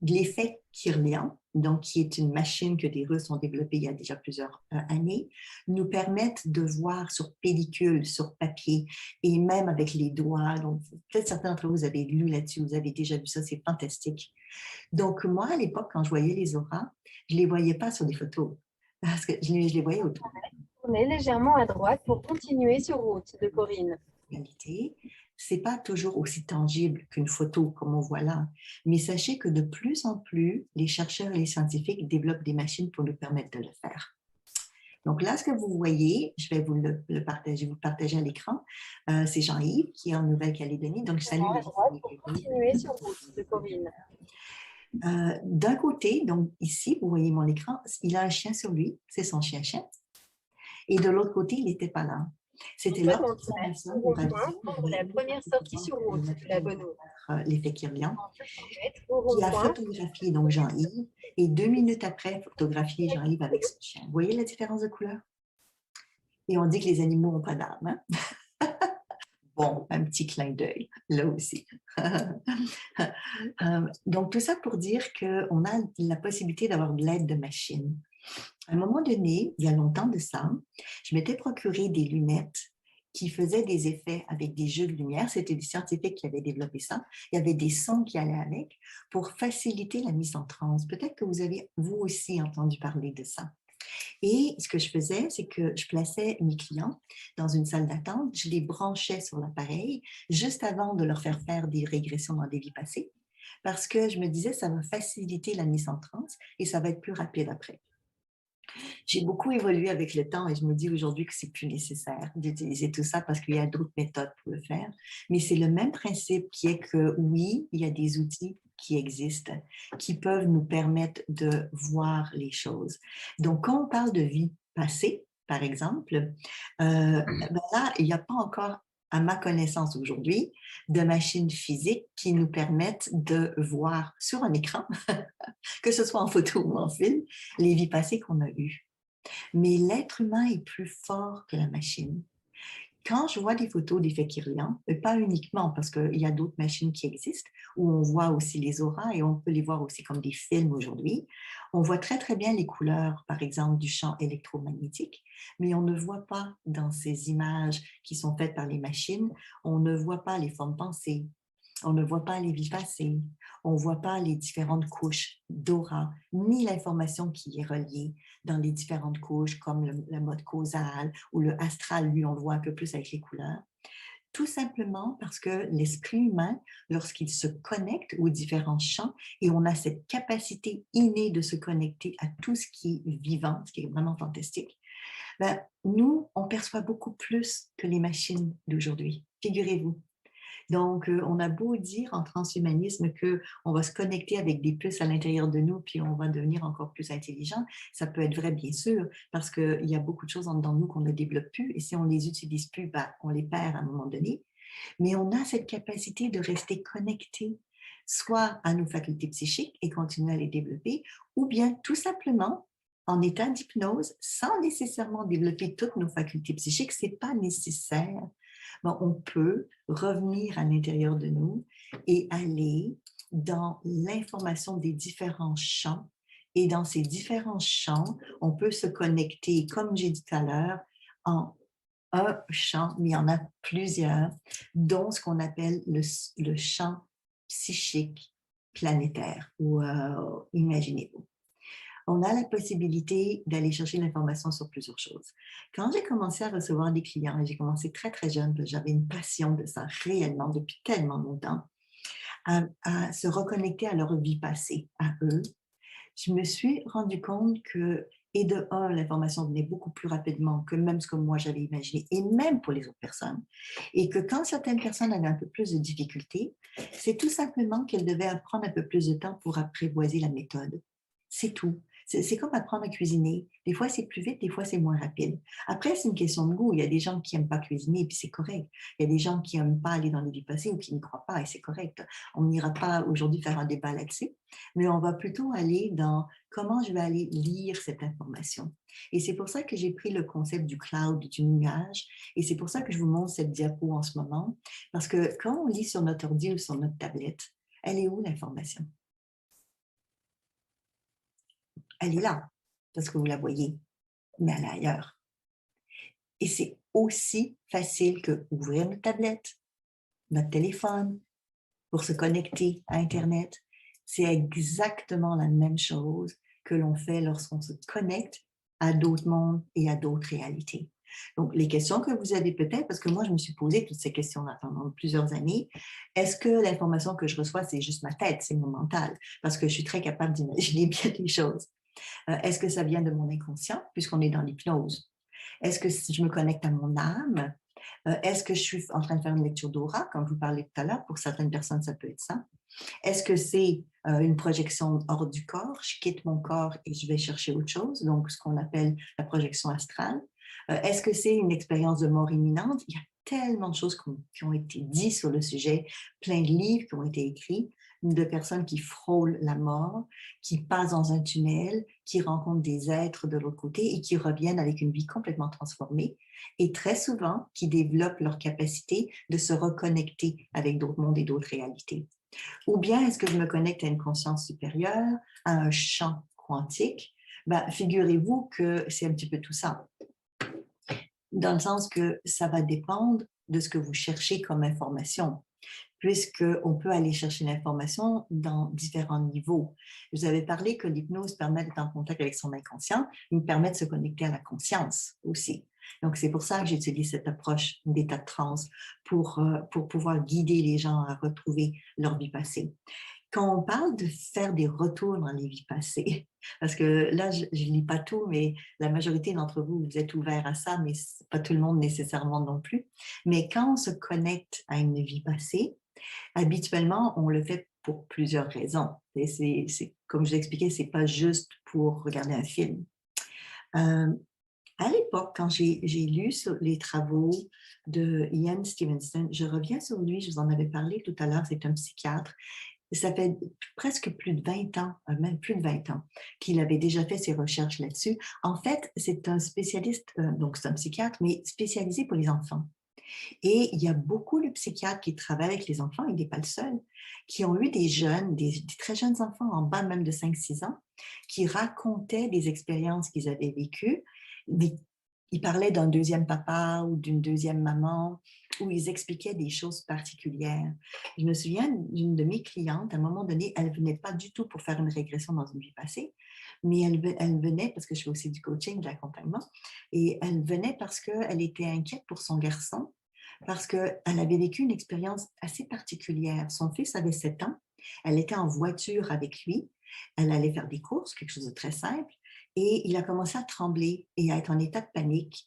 l'effet Kirlian, donc qui est une machine que des Russes ont développée il y a déjà plusieurs années, nous permettent de voir sur pellicule, sur papier, et même avec les doigts. Donc, peut-être certains d'entre vous avez lu là-dessus, vous avez déjà vu ça, c'est fantastique. Donc, moi, à l'époque, quand je voyais les auras, je ne les voyais pas sur des photos, parce que je les voyais autour. Tournez légèrement à droite pour continuer sur route de Corinne. réalité. C'est pas toujours aussi tangible qu'une photo comme on voit là, mais sachez que de plus en plus, les chercheurs et les scientifiques développent des machines pour nous permettre de le faire. Donc là, ce que vous voyez, je vais vous partager, vous partager à l'écran, c'est Jean-Yves qui est en Nouvelle-Calédonie. Donc, je salue À les droite pour continuer sur route de Corinne. D'un côté, donc ici, vous voyez mon écran, il a un chien sur lui, c'est son chien-chien. Et de l'autre côté, il n'était pas là. C'était là Au rond-point, prendre la première sortie sur route de la bonne eau. l'effet Kirlian, En 200 mètres, au qui a rond-point, photographié donc Jean-Yves et 2 minutes après, photographié Jean-Yves avec son chien. Vous voyez la différence de couleur? Et on dit que les animaux n'ont pas d'âme. Hein? Bon, un petit clin d'œil, là aussi. Donc, tout ça pour dire qu'on a la possibilité d'avoir de l'aide de machines. À un moment donné, il y a longtemps de ça, je m'étais procuré des lunettes qui faisaient des effets avec des jeux de lumière. C'était des scientifiques qui avaient développé ça. Il y avait des sons qui allaient avec pour faciliter la mise en transe. Peut-être que vous avez, vous aussi, entendu parler de ça. Et ce que je faisais, c'est que je plaçais mes clients dans une salle d'attente, je les branchais sur l'appareil juste avant de leur faire faire des régressions dans des vies passées, parce que je me disais, ça va faciliter la mise en transe et ça va être plus rapide après. J'ai beaucoup évolué avec le temps et je me dis aujourd'hui que c'est plus nécessaire d'utiliser tout ça parce qu'il y a d'autres méthodes pour le faire. Mais c'est le même principe qui est que oui, il y a des outils qui existent, qui peuvent nous permettre de voir les choses. Donc, quand on parle de vie passée, par exemple, ben là, il n'y a pas encore, à ma connaissance aujourd'hui, de machines physiques qui nous permettent de voir sur un écran, que ce soit en photo ou en film, les vies passées qu'on a eues. Mais l'être humain est plus fort que la machine. Quand je vois des photos d'effets Kirlian, pas uniquement parce qu'il y a d'autres machines qui existent, où on voit aussi les auras et on peut les voir aussi comme des films aujourd'hui, on voit très très bien les couleurs, par exemple, du champ électromagnétique, mais on ne voit pas dans ces images qui sont faites par les machines, on ne voit pas les formes pensées, on ne voit pas les vies passées, on ne voit pas les différentes couches d'aura, ni l'information qui est reliée dans les différentes couches, comme le mode causal ou le astral, lui, on le voit un peu plus avec les couleurs. Tout simplement parce que l'esprit humain, lorsqu'il se connecte aux différents champs, et on a cette capacité innée de se connecter à tout ce qui est vivant, ce qui est vraiment fantastique, ben, nous, on perçoit beaucoup plus que les machines d'aujourd'hui. Figurez-vous. Donc, on a beau dire en transhumanisme qu'on va se connecter avec des puces à l'intérieur de nous, puis on va devenir encore plus intelligent. Ça peut être vrai, bien sûr, parce qu'il y a beaucoup de choses en dedans de nous qu'on ne développe plus, et si on ne les utilise plus, ben, on les perd à un moment donné. Mais on a cette capacité de rester connecté, soit à nos facultés psychiques et continuer à les développer, ou bien tout simplement en état d'hypnose, sans nécessairement développer toutes nos facultés psychiques, ce n'est pas nécessaire. Bon, on peut revenir à l'intérieur de nous et aller dans l'information des différents champs. Et dans ces différents champs, on peut se connecter, comme j'ai dit tout à l'heure, en un champ, mais il y en a plusieurs, dont ce qu'on appelle le champ psychique planétaire, ou imaginez-vous. On a la possibilité d'aller chercher l'information sur plusieurs choses. Quand j'ai commencé à recevoir des clients, et j'ai commencé très, très jeune, j'avais une passion de ça réellement depuis tellement longtemps, à se reconnecter à leur vie passée, à eux, je me suis rendu compte que, et de un, l'information venait beaucoup plus rapidement que même ce que moi j'avais imaginé, et même pour les autres personnes. Et que quand certaines personnes avaient un peu plus de difficultés, c'est tout simplement qu'elles devaient prendre un peu plus de temps pour apprivoiser la méthode. C'est tout. C'est comme apprendre à cuisiner. Des fois, c'est plus vite, des fois, c'est moins rapide. Après, c'est une question de goût. Il y a des gens qui n'aiment pas cuisiner, et puis c'est correct. Il y a des gens qui n'aiment pas aller dans les vies passées ou qui n'y croient pas, et c'est correct. On n'ira pas aujourd'hui faire un débat là-dessus, mais on va plutôt aller dans comment je vais aller lire cette information. Et c'est pour ça que j'ai pris le concept du cloud, du nuage, et c'est pour ça que je vous montre cette diapo en ce moment, parce que quand on lit sur notre ordi ou sur notre tablette, elle est où l'information? Elle est là, parce que vous la voyez, mais elle est ailleurs. Et c'est aussi facile que ouvrir notre tablette, notre téléphone, pour se connecter à Internet. C'est exactement la même chose que l'on fait lorsqu'on se connecte à d'autres mondes et à d'autres réalités. Donc, les questions que vous avez peut-être, parce que moi, je me suis posé toutes ces questions-là pendant plusieurs années. Est-ce que l'information que je reçois, c'est juste ma tête, c'est mon mental? Parce que je suis très capable d'imaginer bien les choses. Est-ce que ça vient de mon inconscient, puisqu'on est dans l'hypnose? Est-ce que si je me connecte à mon âme? Est-ce que je suis en train de faire une lecture d'aura, comme vous parlez tout à l'heure? Pour certaines personnes, ça peut être ça. Est-ce que c'est une projection hors du corps? Je quitte mon corps et je vais chercher autre chose, donc ce qu'on appelle la projection astrale. Est-ce que c'est une expérience de mort imminente? Il y a tellement de choses qui ont été dites sur le sujet, plein de livres qui ont été écrits, de personnes qui frôlent la mort, qui passent dans un tunnel, qui rencontrent des êtres de l'autre côté et qui reviennent avec une vie complètement transformée et très souvent qui développent leur capacité de se reconnecter avec d'autres mondes et d'autres réalités. Ou bien est-ce que je me connecte à une conscience supérieure, à un champ quantique? Ben, figurez-vous que c'est un petit peu tout ça, dans le sens que ça va dépendre de ce que vous cherchez comme information, puisqu'on peut aller chercher l'information dans différents niveaux. Vous avez parlé que l'hypnose permet d'être en contact avec son inconscient, il permet de se connecter à la conscience aussi. Donc, c'est pour ça que j'utilise cette approche d'état de transe pour pouvoir guider les gens à retrouver leur vie passée. Quand on parle de faire des retours dans les vies passées, parce que là, je ne lis pas tout, mais la majorité d'entre vous, vous êtes ouverts à ça, mais pas tout le monde nécessairement non plus. Mais quand on se connecte à une vie passée, habituellement, on le fait pour plusieurs raisons. Et comme je l'expliquais, ce n'est pas juste pour regarder un film. À l'époque, quand j'ai lu sur les travaux de Ian Stevenson, je reviens sur lui, je vous en avais parlé tout à l'heure, c'est un psychiatre. Ça fait presque plus de 20 ans, même plus de 20 ans, qu'il avait déjà fait ses recherches là-dessus. En fait, c'est un spécialiste, donc c'est un psychiatre, mais spécialisé pour les enfants. Et il y a beaucoup de psychiatres qui travaillent avec les enfants, il n'est pas le seul, qui ont eu des jeunes, des très jeunes enfants, en bas même de 5-6 ans, qui racontaient des expériences qu'ils avaient vécues, mais ils parlaient d'un deuxième papa ou d'une deuxième maman, où ils expliquaient des choses particulières. Je me souviens d'une de mes clientes, à un moment donné, elle ne venait pas du tout pour faire une régression dans une vie passée, mais elle venait, parce que je fais aussi du coaching, de l'accompagnement, et elle venait parce qu'elle était inquiète pour son garçon, parce qu'elle avait vécu une expérience assez particulière. Son fils avait 7 ans, elle était en voiture avec lui, elle allait faire des courses, quelque chose de très simple, et il a commencé à trembler et à être en état de panique,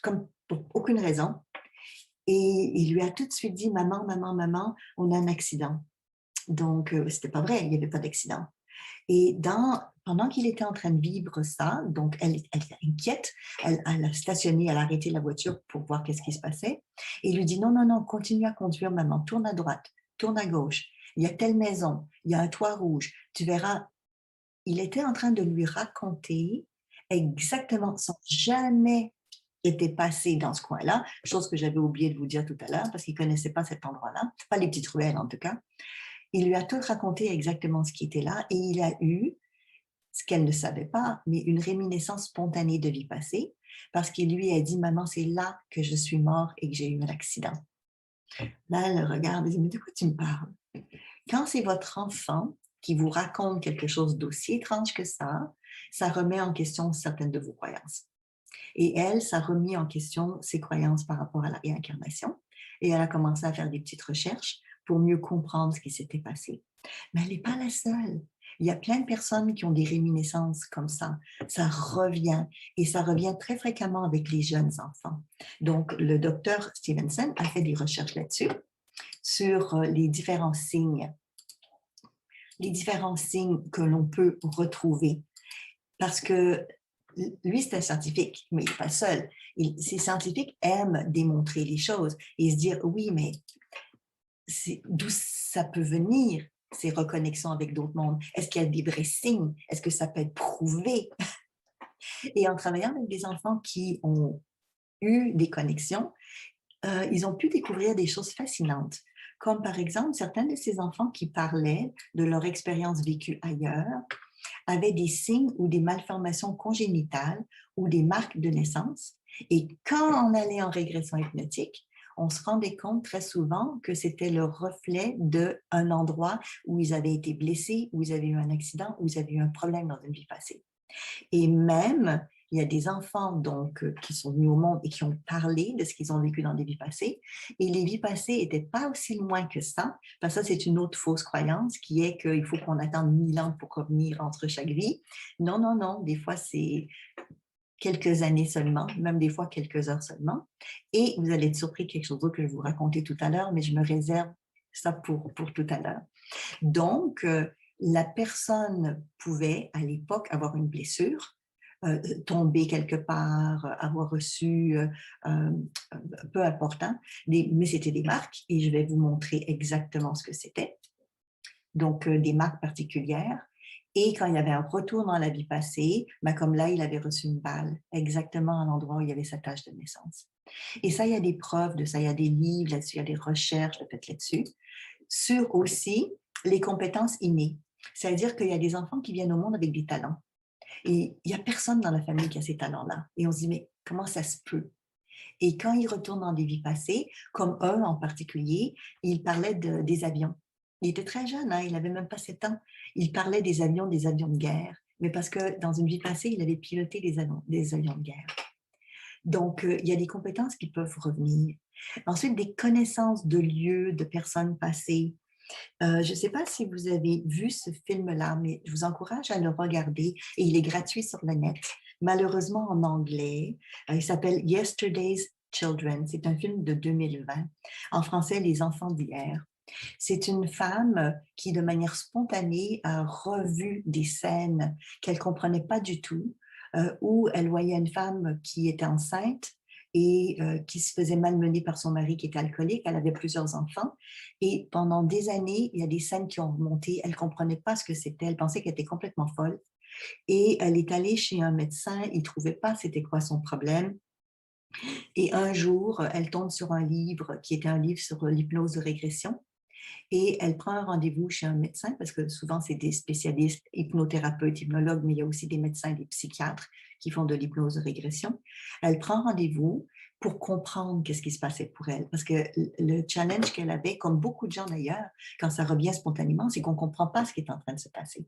comme pour aucune raison. Et il lui a tout de suite dit, maman, maman, maman, on a un accident. Donc, c'était pas vrai, il n'y avait pas d'accident. Et pendant qu'il était en train de vivre ça, donc elle était inquiète, elle a stationné, elle a arrêté la voiture pour voir qu'est-ce qui se passait. Et il lui dit, non, non, non, continue à conduire, maman, tourne à droite, tourne à gauche. Il y a telle maison, il y a un toit rouge, tu verras. Il était en train de lui raconter exactement, sans jamais été passé dans ce coin-là, chose que j'avais oublié de vous dire tout à l'heure, parce qu'il ne connaissait pas cet endroit-là, pas les petites ruelles en tout cas. Il lui a tout raconté exactement ce qui était là et il a eu, ce qu'elle ne savait pas, mais une réminiscence spontanée de vie passée, parce qu'il lui a dit, maman, c'est là que je suis mort et que j'ai eu un accident. Là, elle le regarde et dit, mais de quoi tu me parles? Quand c'est votre enfant qui vous raconte quelque chose d'aussi étrange que ça remet en question certaines de vos croyances. Et elle, ça a remis en question ses croyances par rapport à la réincarnation. Et elle a commencé à faire des petites recherches pour mieux comprendre ce qui s'était passé. Mais elle n'est pas la seule. Il y a plein de personnes qui ont des réminiscences comme ça. Ça revient et ça revient très fréquemment avec les jeunes enfants. Donc, le docteur Stevenson a fait des recherches là-dessus, sur les différents signes que l'on peut retrouver. Parce que lui, c'est un scientifique, mais il n'est pas seul. Ces scientifiques aiment démontrer les choses et se dire, oui, mais d'où ça peut venir, ces reconnexions avec d'autres mondes? Est-ce qu'il y a des vrais signes? Est-ce que ça peut être prouvé? Et en travaillant avec des enfants qui ont eu des connexions, ils ont pu découvrir des choses fascinantes. Comme par exemple, certains de ces enfants qui parlaient de leur expérience vécue ailleurs avaient des signes ou des malformations congénitales ou des marques de naissance. Et quand on allait en régression hypnotique, on se rendait compte très souvent que c'était le reflet d'un endroit où ils avaient été blessés, où ils avaient eu un accident, où ils avaient eu un problème dans une vie passée. Et même, il y a des enfants donc qui sont venus au monde et qui ont parlé de ce qu'ils ont vécu dans des vies passées. Et les vies passées n'étaient pas aussi loin que ça. Parce que ça, c'est une autre fausse croyance qui est qu'il faut qu'on attende 1000 ans pour revenir entre chaque vie. Non, non, non. Des fois, c'est quelques années seulement, même des fois quelques heures seulement. Et vous allez être surpris de quelque chose d'autre que je vais vous raconter tout à l'heure, mais je me réserve ça pour tout à l'heure. Donc, la personne pouvait, à l'époque, avoir une blessure, tomber quelque part, avoir reçu, peu importe, hein, mais c'était des marques et je vais vous montrer exactement ce que c'était. Donc, des marques particulières. Et quand il y avait un retour dans la vie passée, ben comme là, il avait reçu une balle, exactement à l'endroit où il y avait sa tâche de naissance. Et ça, il y a des preuves de ça, il y a des livres là-dessus, il y a des recherches faites là-dessus, sur aussi les compétences innées. C'est-à-dire qu'il y a des enfants qui viennent au monde avec des talents. Et il n'y a personne dans la famille qui a ces talents-là. Et on se dit, mais comment ça se peut? Et quand ils retournent dans des vies passées, comme un en particulier, il parlait des avions. Il était très jeune, hein, il n'avait même pas 7 ans. Il parlait des avions de guerre, mais parce que dans une vie passée, il avait piloté des avions de guerre. Donc, il y a des compétences qui peuvent revenir. Ensuite, des connaissances de lieux, de personnes passées. Je ne sais pas si vous avez vu ce film-là, mais je vous encourage à le regarder et il est gratuit sur le net. Malheureusement en anglais. Il s'appelle Yesterday's Children. C'est un film de 2020. En français, Les enfants d'hier. C'est une femme qui, de manière spontanée, a revu des scènes qu'elle ne comprenait pas du tout, où elle voyait une femme qui était enceinte et qui se faisait malmener par son mari qui était alcoolique. Elle avait plusieurs enfants. Et pendant des années, il y a des scènes qui ont remonté. Elle ne comprenait pas ce que c'était. Elle pensait qu'elle était complètement folle. Et elle est allée chez un médecin. Il ne trouvait pas c'était quoi son problème. Et un jour, elle tombe sur un livre qui était un livre sur l'hypnose de régression. Et elle prend un rendez-vous chez un médecin, parce que souvent, c'est des spécialistes, hypnothérapeutes, hypnologues, mais il y a aussi des médecins et des psychiatres qui font de l'hypnose de régression. Elle prend rendez-vous pour comprendre qu'est-ce qui se passait pour elle. Parce que le challenge qu'elle avait, comme beaucoup de gens d'ailleurs, quand ça revient spontanément, c'est qu'on ne comprend pas ce qui est en train de se passer.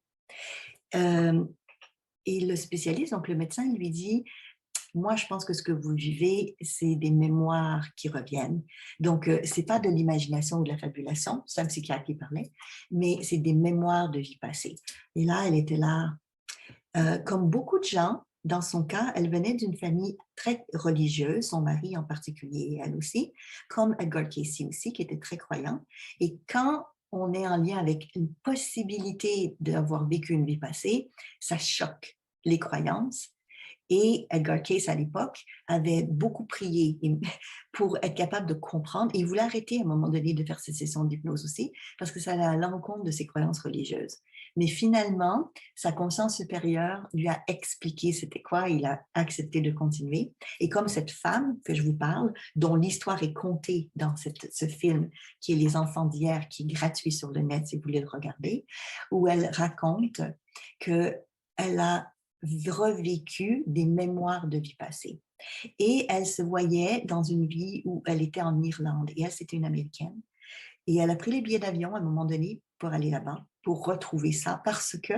Et le spécialiste, donc le médecin, lui dit, moi, je pense que ce que vous vivez, c'est des mémoires qui reviennent. Donc, ce n'est pas de l'imagination ou de la fabulation, c'est un psychiatre qui parlait, mais c'est des mémoires de vie passée. Et là, elle était là. Comme beaucoup de gens, dans son cas, elle venait d'une famille très religieuse, son mari en particulier et elle aussi, comme Edgar Cayce aussi, qui était très croyant. Et quand on est en lien avec une possibilité d'avoir vécu une vie passée, ça choque les croyances. Et Edgar Cayce, à l'époque, avait beaucoup prié pour être capable de comprendre. Et il voulait arrêter à un moment donné de faire ses sessions d'hypnose aussi, parce que ça allait à l'encontre de ses croyances religieuses. Mais finalement, sa conscience supérieure lui a expliqué c'était quoi, il a accepté de continuer. Et comme cette femme que je vous parle, dont l'histoire est contée dans ce film, qui est Les enfants d'hier, qui est gratuit sur le net si vous voulez le regarder, où elle raconte qu'elle a revécu des mémoires de vie passée. Et elle se voyait dans une vie où elle était en Irlande. Et elle, c'était une Américaine. Et elle a pris les billets d'avion à un moment donné pour aller là-bas, pour retrouver ça, parce que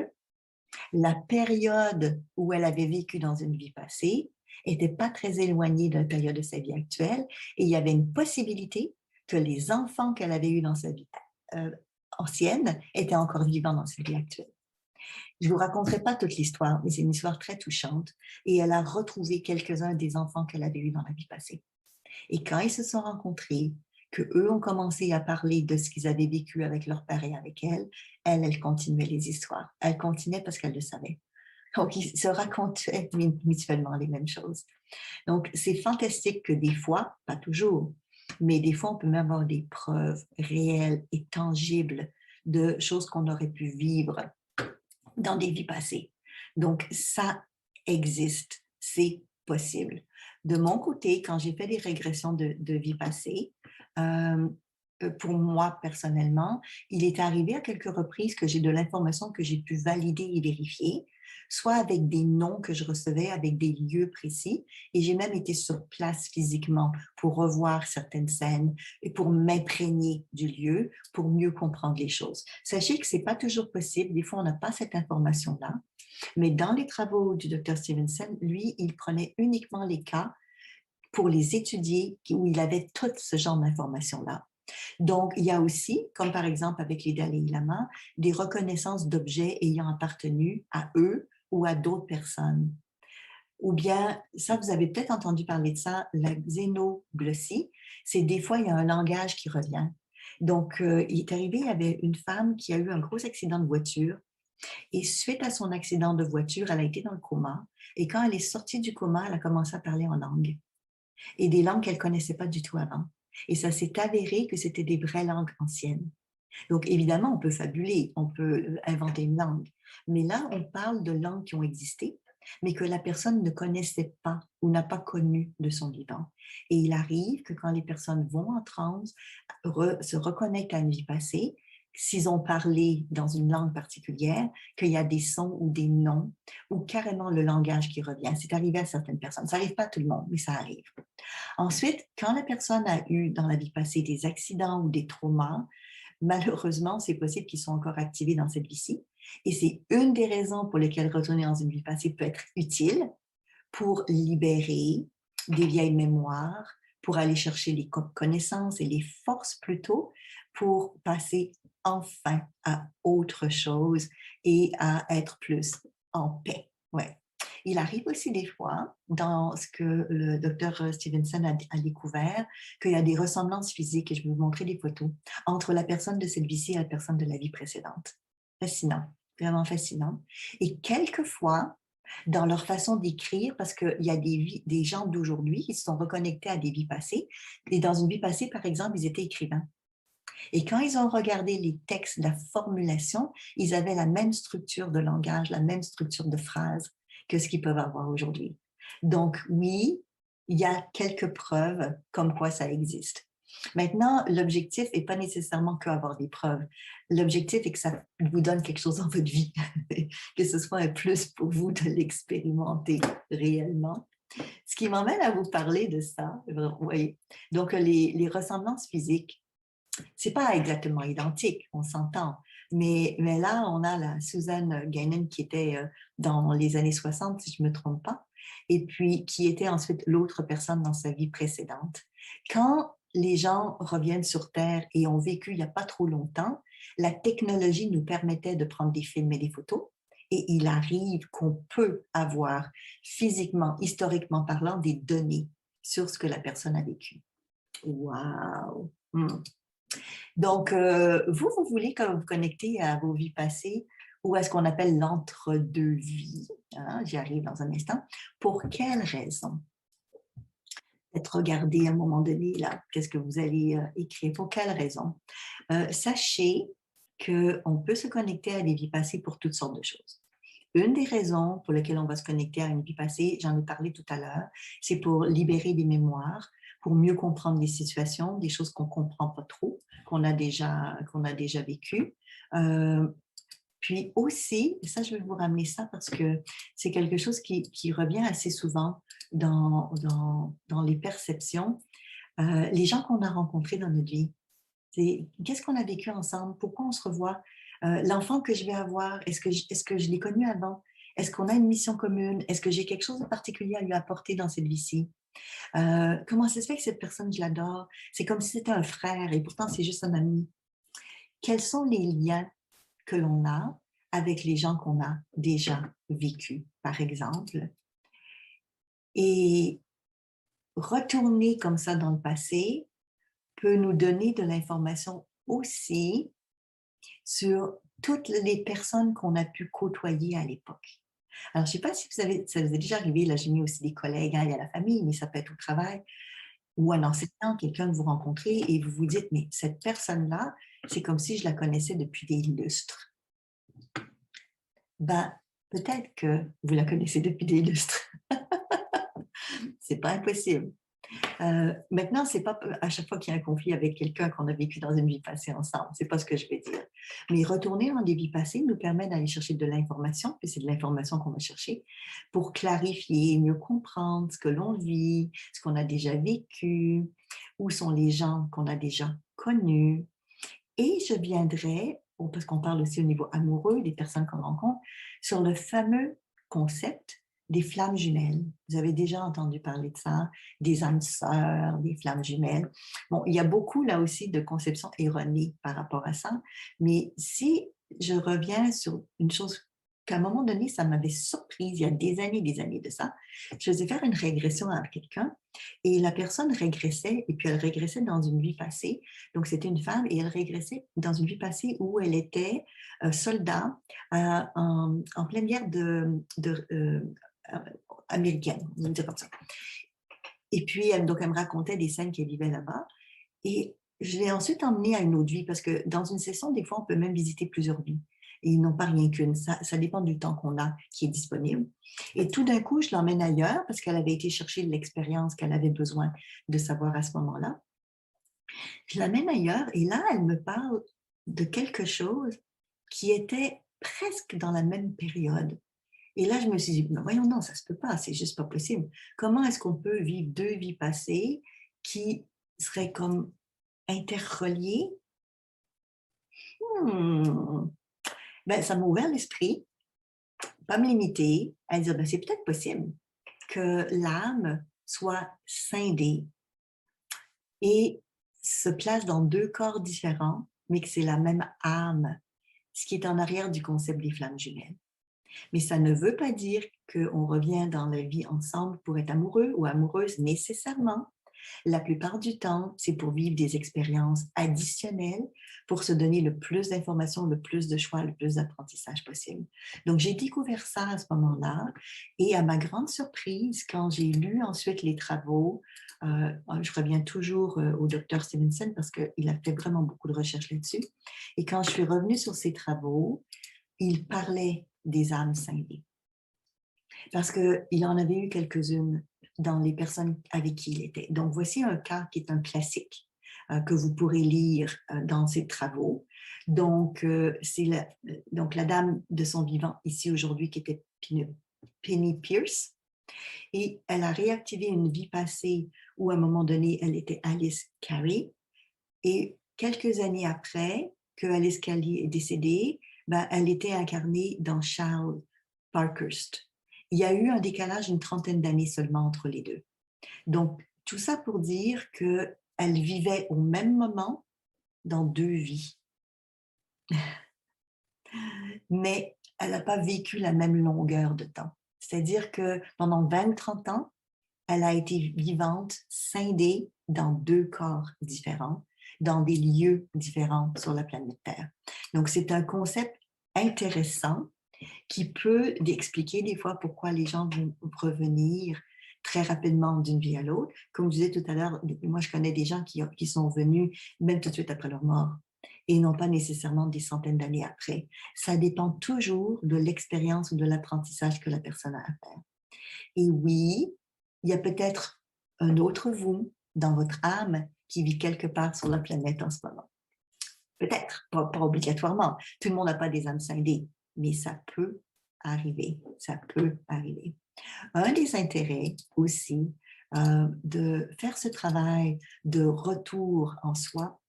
la période où elle avait vécu dans une vie passée n'était pas très éloignée de la période de sa vie actuelle. Et il y avait une possibilité que les enfants qu'elle avait eus dans sa vie ancienne étaient encore vivants dans sa vie actuelle. Je ne vous raconterai pas toute l'histoire, mais c'est une histoire très touchante. Et elle a retrouvé quelques-uns des enfants qu'elle avait eus dans la vie passée. Et quand ils se sont rencontrés, qu'eux ont commencé à parler de ce qu'ils avaient vécu avec leur père et avec elle, elle continuait les histoires. Elle continuait parce qu'elle le savait. Donc, ils se racontaient mutuellement les mêmes choses. Donc, c'est fantastique que des fois, pas toujours, mais des fois, on peut même avoir des preuves réelles et tangibles de choses qu'on aurait pu vivre dans des vies passées. Donc, ça existe, c'est possible. De mon côté, quand j'ai fait des régressions de vie passée, pour moi personnellement, il est arrivé à quelques reprises que j'ai de l'information que j'ai pu valider et vérifier, soit avec des noms que je recevais, avec des lieux précis. Et j'ai même été sur place physiquement pour revoir certaines scènes et pour m'imprégner du lieu, pour mieux comprendre les choses. Sachez que ce n'est pas toujours possible. Des fois, on n'a pas cette information-là. Mais dans les travaux du Dr. Stevenson, lui, il prenait uniquement les cas pour les étudier où il avait tout ce genre d'informations-là. Donc, il y a aussi, comme par exemple avec les Dalai Lama, des reconnaissances d'objets ayant appartenu à eux ou à d'autres personnes. Ou bien, ça, vous avez peut-être entendu parler de ça, la xénoglossie, c'est des fois, il y a un langage qui revient. Donc, il est arrivé, il y avait une femme qui a eu un gros accident de voiture et suite à son accident de voiture, elle a été dans le coma et quand elle est sortie du coma, elle a commencé à parler en langue et des langues qu'elle ne connaissait pas du tout avant. Et ça s'est avéré que c'était des vraies langues anciennes. Donc, évidemment, on peut fabuler, on peut inventer une langue. Mais là, on parle de langues qui ont existé, mais que la personne ne connaissait pas ou n'a pas connu de son vivant. Et il arrive que quand les personnes vont en transe, se reconnectent à une vie passée, s'ils ont parlé dans une langue particulière, qu'il y a des sons ou des noms, ou carrément le langage qui revient. C'est arrivé à certaines personnes. Ça n'arrive pas à tout le monde, mais ça arrive. Ensuite, quand la personne a eu dans la vie passée des accidents ou des traumas, malheureusement, c'est possible qu'ils soient encore activés dans cette vie-ci. Et c'est une des raisons pour lesquelles retourner dans une vie passée peut être utile pour libérer des vieilles mémoires, pour aller chercher les connaissances et les forces plutôt, pour passer enfin à autre chose et à être plus en paix. Ouais. Il arrive aussi des fois, dans ce que le docteur Stevenson a découvert, qu'il y a des ressemblances physiques, et je vais vous montrer des photos, entre la personne de cette vie-ci et la personne de la vie précédente. Fascinant, vraiment fascinant. Et quelquefois, dans leur façon d'écrire, parce qu'il y a des gens d'aujourd'hui qui se sont reconnectés à des vies passées, et dans une vie passée, par exemple, ils étaient écrivains. Et quand ils ont regardé les textes, la formulation, ils avaient la même structure de langage, la même structure de phrase que ce qu'ils peuvent avoir aujourd'hui. Donc oui, il y a quelques preuves comme quoi ça existe. Maintenant, l'objectif n'est pas nécessairement qu'avoir des preuves. L'objectif est que ça vous donne quelque chose dans votre vie, que ce soit un plus pour vous de l'expérimenter réellement. Ce qui m'emmène à vous parler de ça, vous voyez. Donc les ressemblances physiques, c'est pas exactement identique, on s'entend. Mais là, on a la Suzanne Guinan qui était dans les années 60, si je ne me trompe pas, et puis qui était ensuite l'autre personne dans sa vie précédente. Quand les gens reviennent sur Terre et ont vécu il n'y a pas trop longtemps, la technologie nous permettait de prendre des films et des photos. Et il arrive qu'on peut avoir physiquement, historiquement parlant, des données sur ce que la personne a vécu. Wow! Donc, vous voulez quand vous connecter à vos vies passées ou à ce qu'on appelle l'entre-deux-vies, hein, j'y arrive dans un instant, pour quelle raison? Peut-être regarder à un moment donné, là, qu'est-ce que vous allez écrire, pour quelle raison? Sachez qu'on peut se connecter à des vies passées pour toutes sortes de choses. Une des raisons pour lesquelles on va se connecter à une vie passée, j'en ai parlé tout à l'heure, c'est pour libérer des mémoires, pour mieux comprendre les situations, des choses qu'on ne comprend pas trop, qu'on a déjà vécues. Puis aussi, et ça je vais vous ramener ça parce que c'est quelque chose qui revient assez souvent dans les perceptions, les gens qu'on a rencontrés dans notre vie. Qu'est-ce qu'on a vécu ensemble? Pourquoi on se revoit? L'enfant que je vais avoir, est-ce que je l'ai connu avant? Est-ce qu'on a une mission commune? Est-ce que j'ai quelque chose de particulier à lui apporter dans cette vie-ci? Comment ça se fait que cette personne, je l'adore? C'est comme si c'était un frère et pourtant c'est juste un ami. Quels sont les liens que l'on a avec les gens qu'on a déjà vécus, par exemple? Et retourner comme ça dans le passé peut nous donner de l'information aussi sur toutes les personnes qu'on a pu côtoyer à l'époque. Alors, je ne sais pas si ça vous est déjà arrivé, là j'ai mis aussi des collègues, hein, il y a la famille, mais ça peut être au travail, ou un enseignant, quelqu'un que vous rencontrez et vous vous dites, mais cette personne-là, c'est comme si je la connaissais depuis des lustres. Ben, peut-être que vous la connaissez depuis des lustres. C'est pas impossible. Maintenant, c'est pas à chaque fois qu'il y a un conflit avec quelqu'un qu'on a vécu dans une vie passée ensemble, c'est pas ce que je vais dire. Mais retourner dans des vies passées nous permet d'aller chercher de l'information, puis c'est de l'information qu'on va chercher pour clarifier, mieux comprendre ce que l'on vit, ce qu'on a déjà vécu, où sont les gens qu'on a déjà connus. Et je viendrai, parce qu'on parle aussi au niveau amoureux des personnes qu'on rencontre, sur le fameux concept des flammes jumelles. Vous avez déjà entendu parler de ça, des âmes sœurs, des flammes jumelles. Bon, il y a beaucoup là aussi de conceptions erronées par rapport à ça, mais si je reviens sur une chose qu'à un moment donné, ça m'avait surprise, il y a des années de ça, je faisais faire une régression à quelqu'un et la personne régressait, et puis elle régressait dans une vie passée. Donc, c'était une femme et elle régressait dans une vie passée où elle était soldat en pleine guerre américaine, on va dire comme ça. Et puis, donc, elle me racontait des scènes qu'elle vivait là-bas. Et je l'ai ensuite emmenée à une autre vie parce que dans une session, des fois, on peut même visiter plusieurs vies. Et ils n'ont pas rien qu'une. Ça dépend du temps qu'on a qui est disponible. Et tout d'un coup, je l'emmène ailleurs parce qu'elle avait été chercher l'expérience qu'elle avait besoin de savoir à ce moment-là. Je l'amène ailleurs et là, elle me parle de quelque chose qui était presque dans la même période. Et là, je me suis dit, ben voyons, non, ça se peut pas, c'est juste pas possible. Comment est-ce qu'on peut vivre deux vies passées qui seraient comme interreliées? Hmm. Ben, ça m'a ouvert l'esprit, pas me limiter, à dire, ben, c'est peut-être possible que l'âme soit scindée et se place dans deux corps différents, mais que c'est la même âme, ce qui est en arrière du concept des flammes jumelles. Mais ça ne veut pas dire qu'on revient dans la vie ensemble pour être amoureux ou amoureuse nécessairement. La plupart du temps, c'est pour vivre des expériences additionnelles, pour se donner le plus d'informations, le plus de choix, le plus d'apprentissage possible. Donc, j'ai découvert ça à ce moment-là et à ma grande surprise, quand j'ai lu ensuite les travaux, je reviens toujours au docteur Stevenson parce qu'il a fait vraiment beaucoup de recherches là-dessus. Et quand je suis revenue sur ses travaux, il parlait des âmes scindées. Parce qu'il en avait eu quelques-unes dans les personnes avec qui il était. Donc, voici un cas qui est un classique que vous pourrez lire dans ses travaux. Donc, c'est la dame de son vivant ici aujourd'hui qui était Penny Pierce. Et elle a réactivé une vie passée où, à un moment donné, elle était Alice Carey. Et quelques années après que Alice Carey est décédée, ben, elle était incarnée dans Charles Parkhurst. Il y a eu un décalage d'une trentaine d'années seulement entre les deux. Donc, tout ça pour dire qu'elle vivait au même moment dans deux vies. Mais elle n'a pas vécu la même longueur de temps. C'est-à-dire que pendant 20 ou 30 ans, elle a été vivante, scindée dans deux corps différents, dans des lieux différents sur la planète Terre. Donc, c'est un concept intéressant qui peut expliquer des fois pourquoi les gens vont revenir très rapidement d'une vie à l'autre. Comme je disais tout à l'heure, moi, je connais des gens qui sont venus même tout de suite après leur mort et non pas nécessairement des centaines d'années après. Ça dépend toujours de l'expérience ou de l'apprentissage que la personne a à faire. Et oui, il y a peut-être un autre vous dans votre âme qui vit quelque part sur la planète en ce moment. Peut-être, pas obligatoirement. Tout le monde n'a pas des âmes scindées, mais ça peut arriver. Ça peut arriver. Un des intérêts aussi de faire ce travail de retour en soi,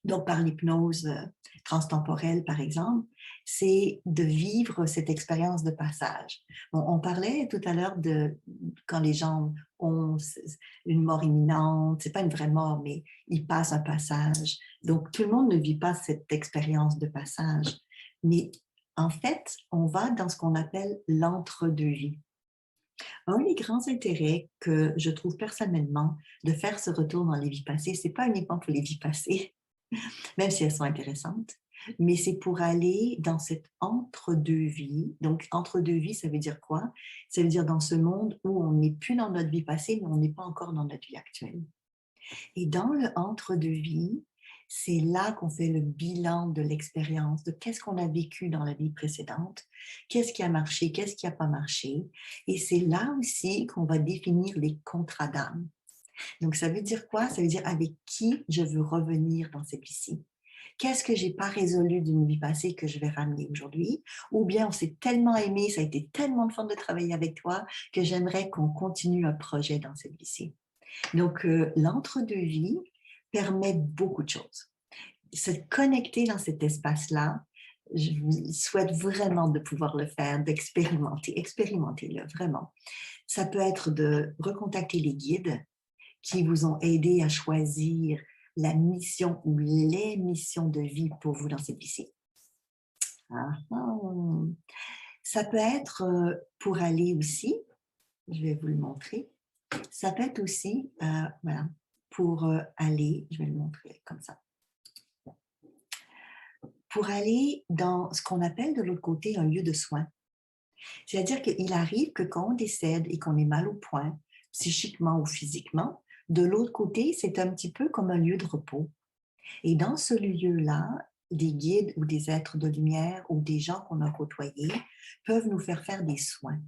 donc par l'hypnose transtemporelle, par exemple, c'est de vivre cette expérience de passage. On parlait tout à l'heure de quand les gens ont une mort imminente, c'est pas une vraie mort, mais ils passent un passage. Donc, tout le monde ne vit pas cette expérience de passage. Mais en fait, on va dans ce qu'on appelle l'entre-deux-vies. Un des grands intérêts que je trouve personnellement de faire ce retour dans les vies passées, c'est pas uniquement pour les vies passées, même si elles sont intéressantes, mais c'est pour aller dans cette entre-deux-vies. Donc, entre-deux-vies, ça veut dire quoi? Ça veut dire dans ce monde où on n'est plus dans notre vie passée, mais on n'est pas encore dans notre vie actuelle. Et dans le entre-deux-vies, C'est là qu'on fait le bilan de l'expérience, de qu'est-ce qu'on a vécu dans la vie précédente, qu'est-ce qui a marché, qu'est-ce qui n'a pas marché. Et c'est là aussi qu'on va définir les contrats d'âme. Donc, ça veut dire quoi? Ça veut dire avec qui je veux revenir dans cette vie-ci. Qu'est-ce que je n'ai pas résolu d'une vie passée que je vais ramener aujourd'hui? Ou bien on s'est tellement aimé, ça a été tellement de fun de travailler avec toi que j'aimerais qu'on continue un projet dans cette vie-ci. Donc, l'entre-deux-vie permet beaucoup de choses. Se connecter dans cet espace-là, je vous souhaite vraiment de pouvoir le faire, d'expérimenter. Expérimentez-le, vraiment. Ça peut être de recontacter les guides qui vous ont aidé à choisir la mission ou les missions de vie pour vous dans cette vie-ci. Ça peut être pour aller aussi, je vais vous le montrer, ça peut être aussi, voilà, pour aller, je vais le montrer comme ça, pour aller dans ce qu'on appelle de l'autre côté un lieu de soins. C'est-à-dire qu'il arrive que quand on décède et qu'on est mal au point, psychiquement ou physiquement, de l'autre côté, c'est un petit peu comme un lieu de repos. Et dans ce lieu-là, des guides ou des êtres de lumière ou des gens qu'on a côtoyés peuvent nous faire des soins.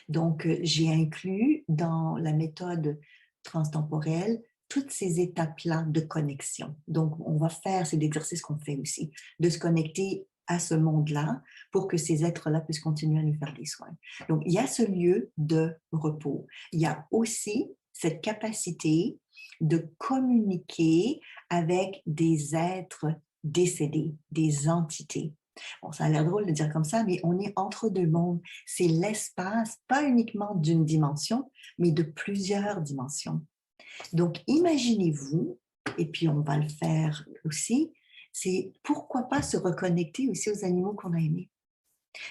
Donc, j'ai inclus dans la méthode transtemporelle toutes ces étapes-là de connexion. Donc, on va faire, c'est l'exercice qu'on fait aussi, de se connecter à ce monde-là pour que ces êtres-là puissent continuer à nous faire des soins. Donc, il y a ce lieu de repos. Il y a aussi cette capacité de communiquer avec des êtres décédés, des entités. Bon, ça a l'air drôle de dire comme ça, mais on est entre deux mondes. C'est l'espace, pas uniquement d'une dimension, mais de plusieurs dimensions. Donc, imaginez-vous, et puis on va le faire aussi, c'est pourquoi pas se reconnecter aussi aux animaux qu'on a aimés.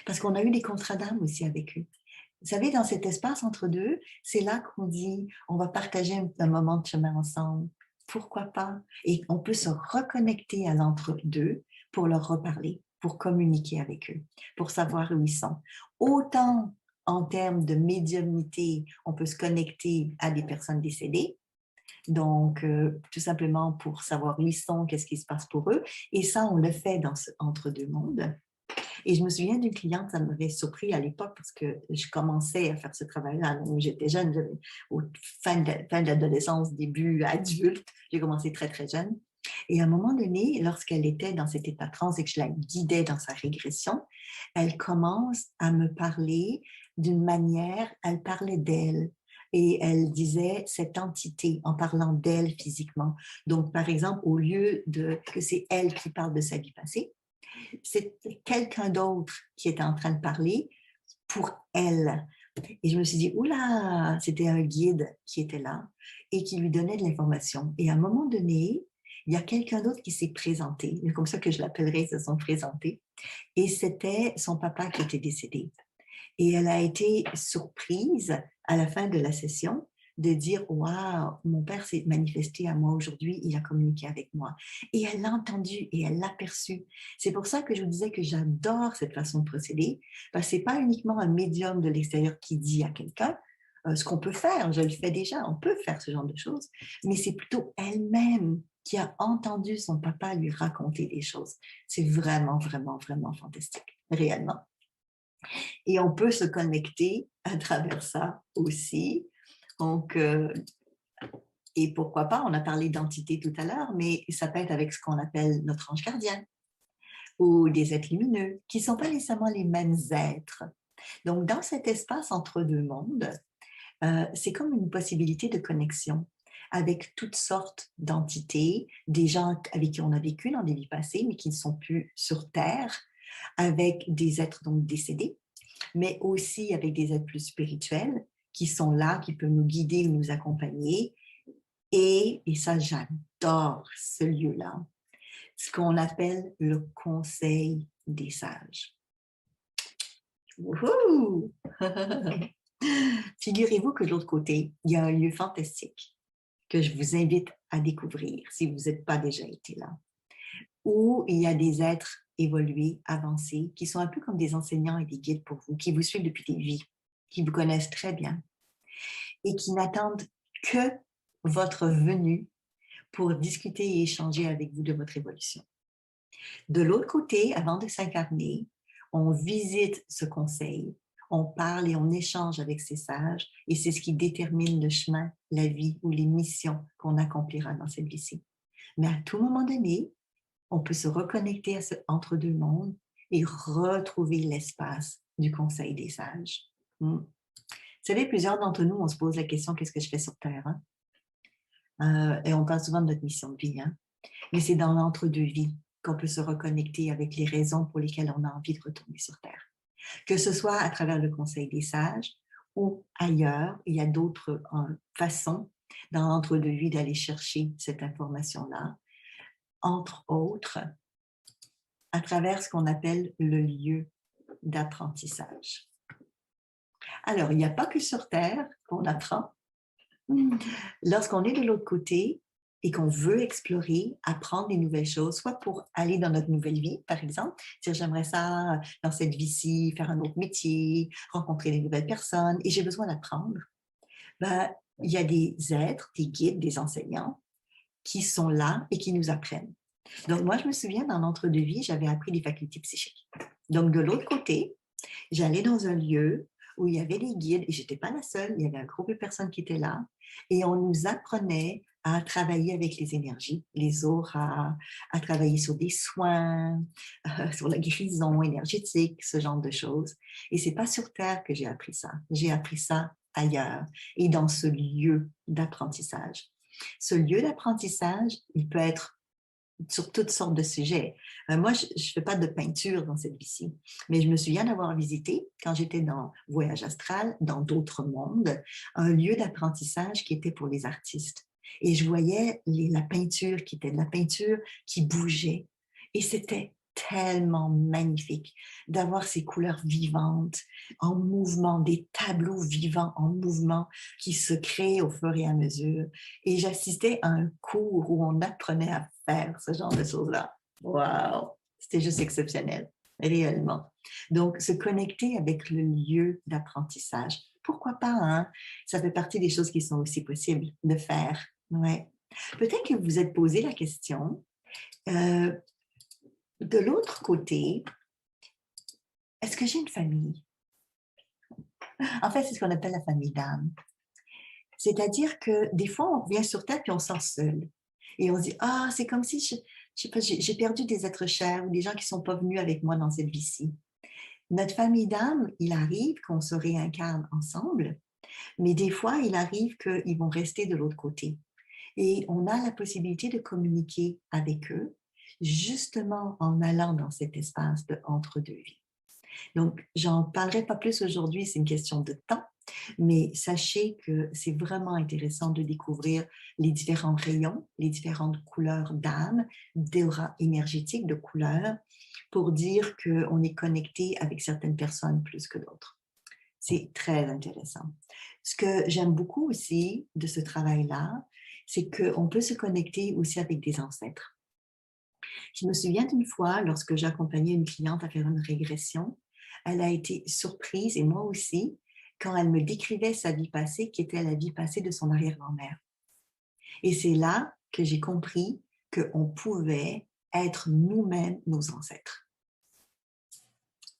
Parce qu'on a eu des contrats d'âme aussi avec eux. Vous savez, dans cet espace entre deux, c'est là qu'on dit, on va partager un moment de chemin ensemble. Pourquoi pas? Et on peut se reconnecter à l'entre-deux pour leur reparler, pour communiquer avec eux, pour savoir où ils sont. Autant en termes de médiumnité, on peut se connecter à des personnes décédées, donc tout simplement pour savoir où ils sont, qu'est-ce qui se passe pour eux. Et ça, on le fait dans ce entre-deux mondes. Et je me souviens d'une cliente, ça m'avait surpris à l'époque parce que je commençais à faire ce travail-là. J'étais jeune, j'avais fin d'adolescence, début adulte. J'ai commencé très, très jeune. Et à un moment donné, lorsqu'elle était dans cet état trans et que je la guidais dans sa régression, elle commence à me parler d'une manière, elle parlait d'elle. Et elle disait cette entité en parlant d'elle physiquement. Donc, par exemple, au lieu de que c'est elle qui parle de sa vie passée, c'est quelqu'un d'autre qui était en train de parler pour elle. Et je me suis dit, oula, c'était un guide qui était là et qui lui donnait de l'information. Et à un moment donné, il y a quelqu'un d'autre qui s'est présenté, c'est comme ça que je l'appellerai, se sont présentés, et c'était son papa qui était décédé. Et elle a été surprise à la fin de la session de dire, waouh, mon père s'est manifesté à moi aujourd'hui, il a communiqué avec moi. Et elle l'a entendu et elle l'a perçu. C'est pour ça que je vous disais que j'adore cette façon de procéder, parce que ce n'est pas uniquement un médium de l'extérieur qui dit à quelqu'un ce qu'on peut faire, je le fais déjà, on peut faire ce genre de choses, mais c'est plutôt elle-même qui a entendu son papa lui raconter des choses. C'est vraiment, vraiment, vraiment fantastique, réellement. Et on peut se connecter à travers ça aussi. Donc, et pourquoi pas, on a parlé d'entité tout à l'heure, mais ça peut être avec ce qu'on appelle notre ange gardien ou des êtres lumineux, qui ne sont pas nécessairement les mêmes êtres. Donc, dans cet espace entre deux mondes, c'est comme une possibilité de connexion avec toutes sortes d'entités, des gens avec qui on a vécu dans des vies passées, mais qui ne sont plus sur Terre, avec des êtres donc décédés, mais aussi avec des êtres plus spirituels qui sont là, qui peuvent nous guider ou nous accompagner. Et ça, j'adore ce lieu-là, ce qu'on appelle le conseil des sages. Wouhou! Figurez-vous que de l'autre côté, il y a un lieu fantastique que je vous invite à découvrir si vous n'êtes pas déjà été là, où il y a des êtres évolués, avancés, qui sont un peu comme des enseignants et des guides pour vous, qui vous suivent depuis des vies, qui vous connaissent très bien et qui n'attendent que votre venue pour discuter et échanger avec vous de votre évolution. De l'autre côté, avant de s'incarner, on visite ce conseil, on parle et on échange avec ces sages et c'est ce qui détermine le chemin, la vie ou les missions qu'on accomplira dans cette vie-ci. Mais à tout moment donné, on peut se reconnecter à ce entre-deux mondes et retrouver l'espace du conseil des sages. Vous savez, plusieurs d'entre nous, on se pose la question, qu'est-ce que je fais sur Terre? Et on parle souvent de notre mission de vie, mais c'est dans l'entre-deux-vies qu'on peut se reconnecter avec les raisons pour lesquelles on a envie de retourner sur Terre. Que ce soit à travers le conseil des sages ou ailleurs, il y a d'autres façons dans l'entre-deux-vies d'aller chercher cette information-là, entre autres, à travers ce qu'on appelle le lieu d'apprentissage. Alors, il n'y a pas que sur Terre qu'on apprend. Lorsqu'on est de l'autre côté et qu'on veut explorer, apprendre des nouvelles choses, soit pour aller dans notre nouvelle vie, par exemple, dire j'aimerais ça dans cette vie-ci, faire un autre métier, rencontrer des nouvelles personnes et j'ai besoin d'apprendre, il y a des êtres, des guides, des enseignants qui sont là et qui nous apprennent. Donc, moi, je me souviens, dans l'entre-deux-vie, j'avais appris les facultés psychiques. Donc, de l'autre côté, j'allais dans un lieu où il y avait des guides, et je n'étais pas la seule, il y avait un groupe de personnes qui étaient là, et on nous apprenait à travailler avec les énergies, les auras, à travailler sur des soins, sur la guérison énergétique, ce genre de choses. Et ce n'est pas sur Terre que j'ai appris ça. J'ai appris ça ailleurs et dans ce lieu d'apprentissage. Ce lieu d'apprentissage, il peut être sur toutes sortes de sujets. Moi, je ne fais pas de peinture dans cette vie-ci, mais je me souviens d'avoir visité, quand j'étais dans Voyage astral, dans d'autres mondes, un lieu d'apprentissage qui était pour les artistes. Et je voyais la peinture qui était de la peinture qui bougeait. Et c'était tellement magnifique d'avoir ces couleurs vivantes, en mouvement, des tableaux vivants en mouvement qui se créent au fur et à mesure. Et j'assistais à un cours où on apprenait à faire ce genre de choses-là. Wow! C'était juste exceptionnel, réellement. Donc, se connecter avec le lieu d'apprentissage. Pourquoi pas, hein? Ça fait partie des choses qui sont aussi possibles de faire. Ouais. Peut-être que vous vous êtes posé la question, de l'autre côté, est-ce que j'ai une famille? En fait, c'est ce qu'on appelle la famille d'âme. C'est-à-dire que des fois, on vient sur Terre puis on se sent seul. Et on se dit, ah, c'est comme si j'ai perdu des êtres chers ou des gens qui ne sont pas venus avec moi dans cette vie-ci. Notre famille d'âme, il arrive qu'on se réincarne ensemble, mais des fois, il arrive qu'ils vont rester de l'autre côté. Et on a la possibilité de communiquer avec eux, justement en allant dans cet espace de entre-deux-vies. Donc, j'en parlerai pas plus aujourd'hui, c'est une question de temps, mais sachez que c'est vraiment intéressant de découvrir les différents rayons, les différentes couleurs d'âme, d'aura énergétique, de couleurs, pour dire qu'on est connecté avec certaines personnes plus que d'autres. C'est très intéressant. Ce que j'aime beaucoup aussi de ce travail-là, c'est qu'on peut se connecter aussi avec des ancêtres. Je me souviens d'une fois, lorsque j'accompagnais une cliente à faire une régression, elle a été surprise, et moi aussi, quand elle me décrivait sa vie passée, qui était la vie passée de son arrière-grand-mère. Et c'est là que j'ai compris qu'on pouvait être nous-mêmes nos ancêtres.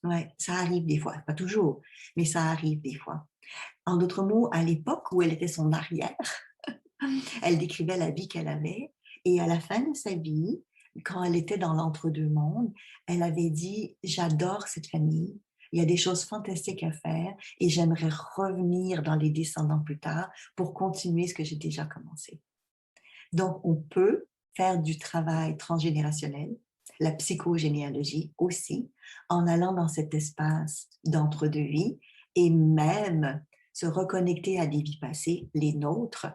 Ouais, ça arrive des fois, pas toujours, mais ça arrive des fois. En d'autres mots, à l'époque où elle était son arrière, elle décrivait la vie qu'elle avait, et à la fin de sa vie, quand elle était dans l'entre-deux mondes, elle avait dit « J'adore cette famille, il y a des choses fantastiques à faire et j'aimerais revenir dans les descendants plus tard pour continuer ce que j'ai déjà commencé. » Donc, on peut faire du travail transgénérationnel, la psychogénéalogie aussi, en allant dans cet espace d'entre-deux-vies et même se reconnecter à des vies passées, les nôtres,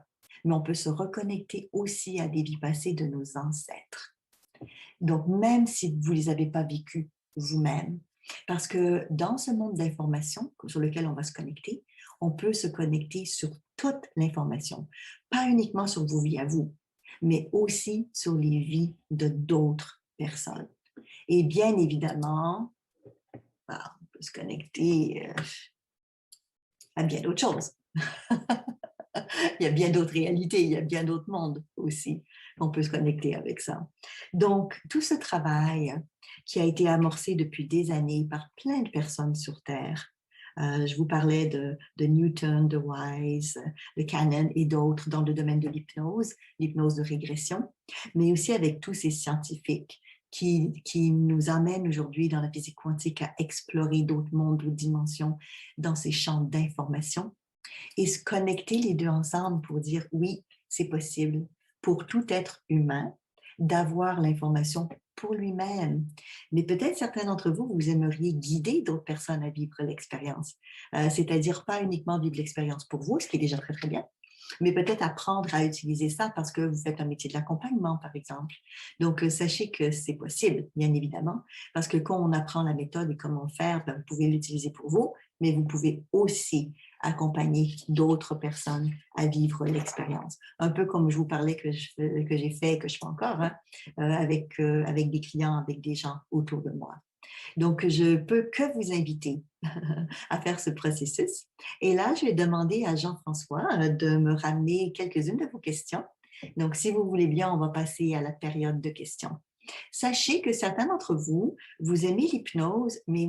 mais on peut se reconnecter aussi à des vies passées de nos ancêtres. Donc, même si vous ne les avez pas vécues vous-même, parce que dans ce monde d'information sur lequel on va se connecter, on peut se connecter sur toute l'information, pas uniquement sur vos vies à vous, mais aussi sur les vies de d'autres personnes. Et bien évidemment, on peut se connecter à bien d'autres choses. Il y a bien d'autres réalités, il y a bien d'autres mondes aussi. On peut se connecter avec ça. Donc, tout ce travail qui a été amorcé depuis des années par plein de personnes sur Terre, je vous parlais de Newton, de Wise, de Cannon et d'autres dans le domaine de l'hypnose de régression, mais aussi avec tous ces scientifiques qui nous amènent aujourd'hui dans la physique quantique à explorer d'autres mondes, d'autres dimensions dans ces champs d'information et se connecter les deux ensemble pour dire oui, c'est possible pour tout être humain d'avoir l'information pour lui-même. Mais peut-être certains d'entre vous, vous aimeriez guider d'autres personnes à vivre l'expérience. C'est-à-dire pas uniquement vivre l'expérience pour vous, ce qui est déjà très, très bien, mais peut-être apprendre à utiliser ça parce que vous faites un métier de l'accompagnement, par exemple. Donc, sachez que c'est possible, bien évidemment, parce que quand on apprend la méthode et comment faire, ben, vous pouvez l'utiliser pour vous, mais vous pouvez aussi accompagner d'autres personnes à vivre l'expérience. Un peu comme je vous parlais que j'ai fait et que je fais encore hein, avec des clients, avec des gens autour de moi. Donc, je peux que vous inviter à faire ce processus. Et là, je vais demander à Jean-François de me ramener quelques-unes de vos questions. Donc, si vous voulez bien, on va passer à la période de questions. Sachez que certains d'entre vous, vous aimez l'hypnose, mais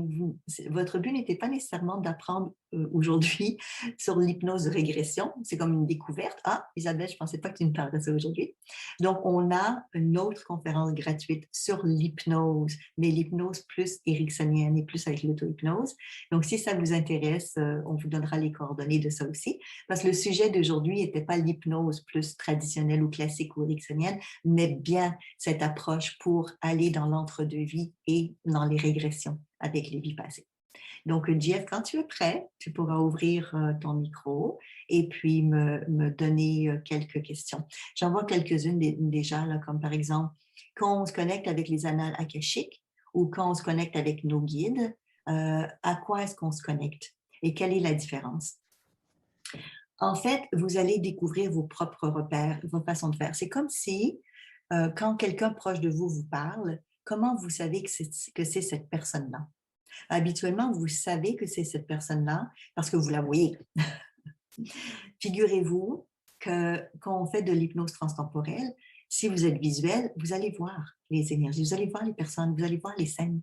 votre but n'était pas nécessairement d'apprendre aujourd'hui sur l'hypnose de régression. C'est comme une découverte. Ah, Isabelle, je ne pensais pas que tu me parles de ça aujourd'hui. Donc, on a une autre conférence gratuite sur l'hypnose, mais l'hypnose plus ericksonienne et plus avec l'auto-hypnose. Donc, si ça vous intéresse, on vous donnera les coordonnées de ça aussi, parce que le sujet d'aujourd'hui n'était pas l'hypnose plus traditionnelle ou classique ou ericksonienne, mais bien cette approche pour aller dans l'entre-deux-vie et dans les régressions avec les vies passées. Donc, Jeff, quand tu es prêt, tu pourras ouvrir ton micro et puis me donner quelques questions. J'en vois quelques-unes déjà, là, comme par exemple, quand on se connecte avec les annales akashiques ou quand on se connecte avec nos guides, à quoi est-ce qu'on se connecte et quelle est la différence? En fait, vous allez découvrir vos propres repères, vos façons de faire. C'est comme si, quand quelqu'un proche de vous vous parle, comment vous savez que c'est cette personne-là? Habituellement, vous savez que c'est cette personne-là parce que vous la voyez. Figurez-vous que quand on fait de l'hypnose transtemporelle, si vous êtes visuel, vous allez voir les énergies, vous allez voir les personnes, vous allez voir les scènes.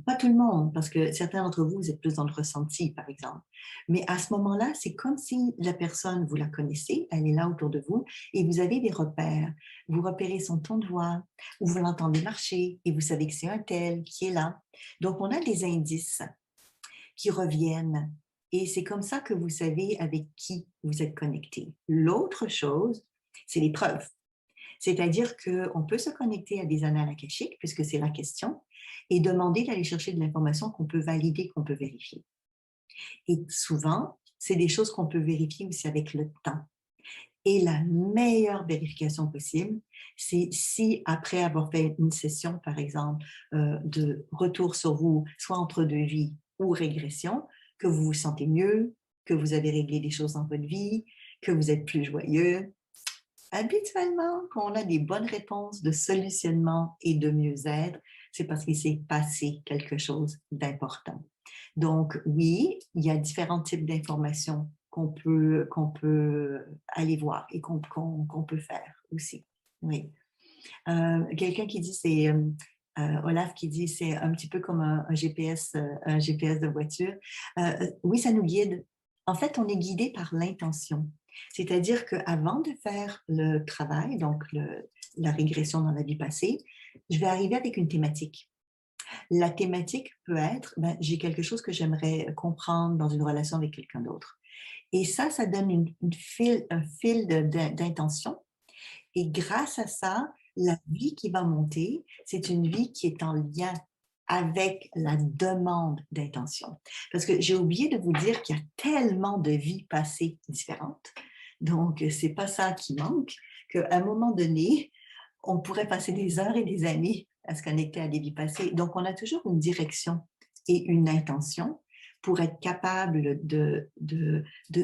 Pas tout le monde, parce que certains d'entre vous, vous êtes plus dans le ressenti, par exemple. Mais à ce moment-là, c'est comme si la personne, vous la connaissez, elle est là autour de vous, et vous avez des repères. Vous repérez son ton de voix, ou vous l'entendez marcher, et vous savez que c'est un tel qui est là. Donc, on a des indices qui reviennent, et c'est comme ça que vous savez avec qui vous êtes connecté. L'autre chose, c'est les preuves. C'est-à-dire qu'on peut se connecter à des annales akashiques, puisque c'est la question, et demander d'aller chercher de l'information qu'on peut valider, qu'on peut vérifier. Et souvent, c'est des choses qu'on peut vérifier aussi avec le temps. Et la meilleure vérification possible, c'est si après avoir fait une session, par exemple, de retour sur vous, soit entre deux vies ou régression, que vous vous sentez mieux, que vous avez réglé des choses dans votre vie, que vous êtes plus joyeux. Habituellement, quand on a des bonnes réponses de solutionnement et de mieux-être, c'est parce qu'il s'est passé quelque chose d'important. Donc, oui, il y a différents types d'informations qu'on peut aller voir et qu'on peut faire aussi. Oui. Quelqu'un qui dit, c'est Olaf qui dit, c'est un petit peu comme un GPS de voiture. Oui, ça nous guide. En fait, on est guidé par l'intention. C'est-à-dire qu'avant de faire le travail, donc la régression dans la vie passée, je vais arriver avec une thématique. La thématique peut être, ben, j'ai quelque chose que j'aimerais comprendre dans une relation avec quelqu'un d'autre. Et ça donne un fil d'intention. Et grâce à ça, la vie qui va monter, c'est une vie qui est en lien avec la demande d'intention. Parce que j'ai oublié de vous dire qu'il y a tellement de vies passées différentes. Donc, c'est pas ça qui manque, qu'à un moment donné, on pourrait passer des heures et des années à se connecter à des vies passées. Donc, on a toujours une direction et une intention pour être capable de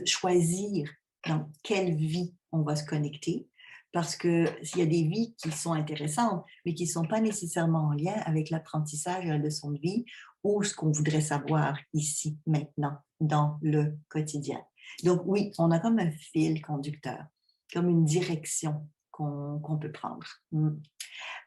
choisir dans quelle vie on va se connecter. Parce qu'il y a des vies qui sont intéressantes, mais qui ne sont pas nécessairement en lien avec l'apprentissage et la leçon de vie ou ce qu'on voudrait savoir ici, maintenant, dans le quotidien. Donc oui, on a comme un fil conducteur, comme une direction qu'on peut prendre.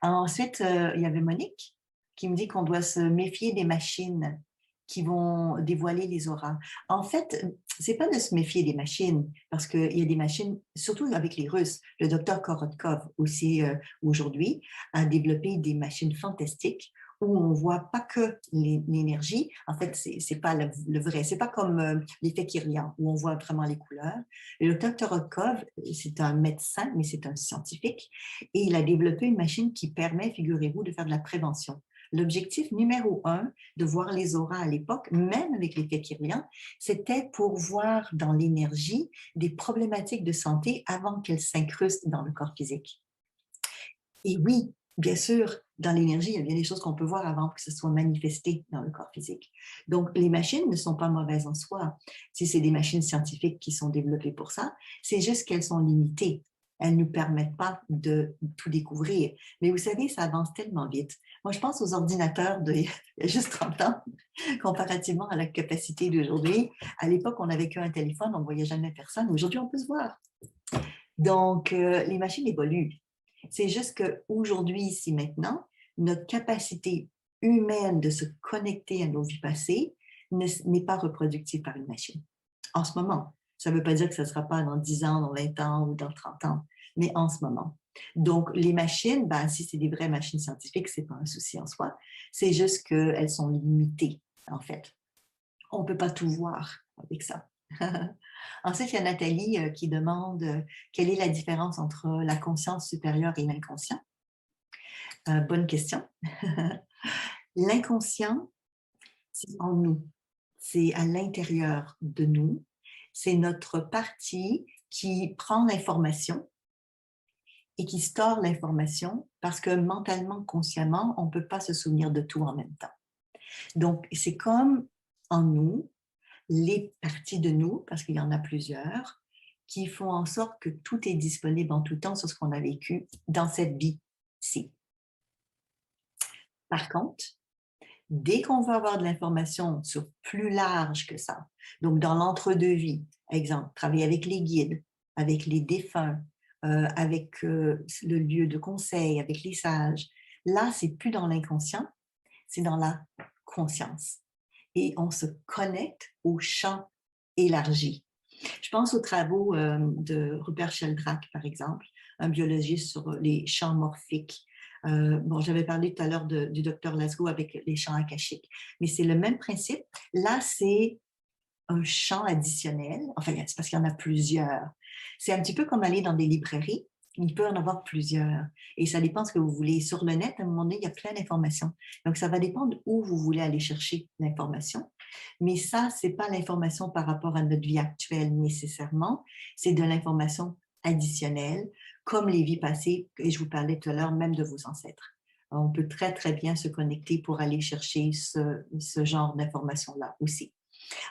Ensuite, il y avait Monique qui me dit qu'on doit se méfier des machines qui vont dévoiler les auras. En fait, c'est pas de se méfier des machines, parce qu'il y a des machines, surtout avec les Russes. Le docteur Korotkov aussi aujourd'hui a développé des machines fantastiques où on voit pas que l'énergie. En fait, c'est pas le vrai. C'est pas comme l'effet Kirlian où on voit vraiment les couleurs. Le docteur Korotkov, c'est un médecin, mais c'est un scientifique, et il a développé une machine qui permet, figurez-vous, de faire de la prévention. L'objectif numéro 1 de voir les auras à l'époque, même avec l'effet Kirlian, c'était pour voir dans l'énergie des problématiques de santé avant qu'elles s'incrustent dans le corps physique. Et oui, bien sûr, dans l'énergie, il y a bien des choses qu'on peut voir avant que ce soit manifesté dans le corps physique. Donc, les machines ne sont pas mauvaises en soi. Si c'est des machines scientifiques qui sont développées pour ça, c'est juste qu'elles sont limitées. Elles ne nous permettent pas de tout découvrir. Mais vous savez, ça avance tellement vite. Moi, je pense aux ordinateurs d'il y a juste 30 ans, comparativement à la capacité d'aujourd'hui. À l'époque, on n'avait qu'un téléphone, on ne voyait jamais personne. Aujourd'hui, on peut se voir. Donc, les machines évoluent. C'est juste qu'aujourd'hui, ici, maintenant, notre capacité humaine de se connecter à nos vies passées n'est pas reproductive par une machine. En ce moment. Ça ne veut pas dire que ce ne sera pas dans 10 ans, dans 20 ans ou dans 30 ans, mais en ce moment. Donc, les machines, ben, si c'est des vraies machines scientifiques, ce n'est pas un souci en soi. C'est juste qu'elles sont limitées, en fait. On ne peut pas tout voir avec ça. Ensuite, il y a Nathalie qui demande quelle est la différence entre la conscience supérieure et l'inconscient. Bonne question. L'inconscient, c'est en nous, c'est à l'intérieur de nous. C'est notre partie qui prend l'information et qui store l'information parce que mentalement, consciemment, on ne peut pas se souvenir de tout en même temps. Donc, c'est comme en nous, les parties de nous, parce qu'il y en a plusieurs, qui font en sorte que tout est disponible en tout temps sur ce qu'on a vécu dans cette vie-ci. Par contre, dès qu'on veut avoir de l'information sur plus large que ça, donc dans l'entre-deux-vie, exemple, travailler avec les guides, avec les défunts, avec le lieu de conseil, avec les sages, là, c'est plus dans l'inconscient, c'est dans la conscience. Et on se connecte au champ élargi. Je pense aux travaux de Rupert Sheldrake, par exemple, un biologiste sur les champs morphiques. Bon, j'avais parlé tout à l'heure du docteur Lasgo avec les champs akashiques, mais c'est le même principe. Là, c'est un champ additionnel. Enfin, c'est parce qu'il y en a plusieurs. C'est un petit peu comme aller dans des librairies. Il peut en avoir plusieurs. Et ça dépend de ce que vous voulez. Sur le net, à un moment donné, il y a plein d'informations. Donc, ça va dépendre où vous voulez aller chercher l'information. Mais ça, ce n'est pas l'information par rapport à notre vie actuelle nécessairement. C'est de l'information additionnelle, comme les vies passées, et je vous parlais tout à l'heure, même de vos ancêtres. On peut très, très bien se connecter pour aller chercher ce genre d'informations-là aussi.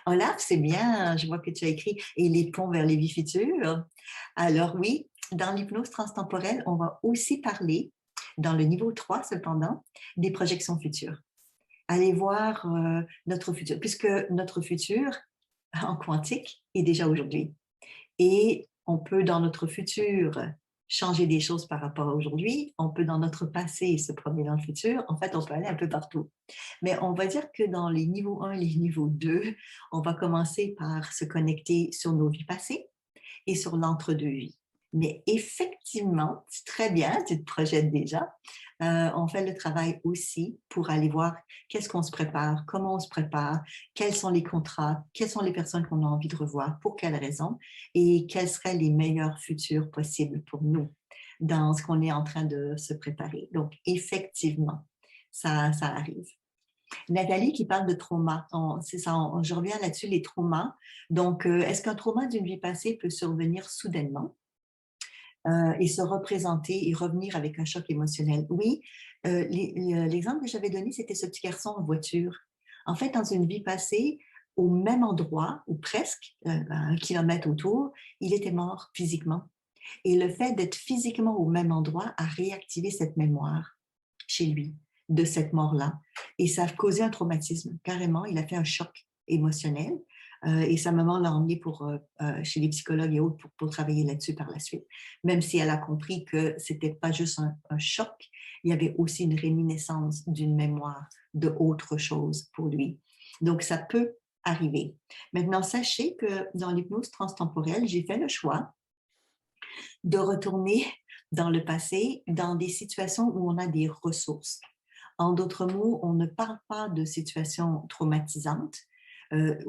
Olaf, c'est bien, je vois que tu as écrit « Et les ponts vers les vies futures ». Alors oui, dans l'hypnose transtemporelle, on va aussi parler, dans le niveau 3 cependant, des projections futures. Allez voir notre futur, puisque notre futur en quantique est déjà aujourd'hui. Et on peut, dans notre futur, changer des choses par rapport à aujourd'hui. On peut, dans notre passé, se promener dans le futur. En fait, on peut aller un peu partout. Mais on va dire que dans les niveaux 1 et les niveaux 2, on va commencer par se connecter sur nos vies passées et sur l'entre-deux-vies. Mais effectivement, c'est très bien, tu te projettes déjà. On fait le travail aussi pour aller voir qu'est-ce qu'on se prépare, comment on se prépare, quels sont les contrats, quelles sont les personnes qu'on a envie de revoir, pour quelles raisons, et quels seraient les meilleurs futurs possibles pour nous dans ce qu'on est en train de se préparer. Donc, effectivement, ça arrive. Nathalie qui parle de trauma, c'est ça, je reviens là-dessus, les traumas. Donc, est-ce qu'un trauma d'une vie passée peut survenir soudainement et se représenter et revenir avec un choc émotionnel? Oui, l'exemple que j'avais donné, c'était ce petit garçon en voiture. En fait, dans une vie passée, au même endroit, ou presque, à 1 kilomètre autour, il était mort physiquement. Et le fait d'être physiquement au même endroit a réactivé cette mémoire chez lui de cette mort-là. Et ça a causé un traumatisme. Carrément, il a fait un choc émotionnel. Et sa maman l'a emmenée chez les psychologues et autres pour travailler là-dessus par la suite. Même si elle a compris que ce n'était pas juste un choc, il y avait aussi une réminiscence d'une mémoire de autre chose pour lui. Donc, ça peut arriver. Maintenant, sachez que dans l'hypnose transtemporelle, j'ai fait le choix de retourner dans le passé, dans des situations où on a des ressources. En d'autres mots, on ne parle pas de situations traumatisantes.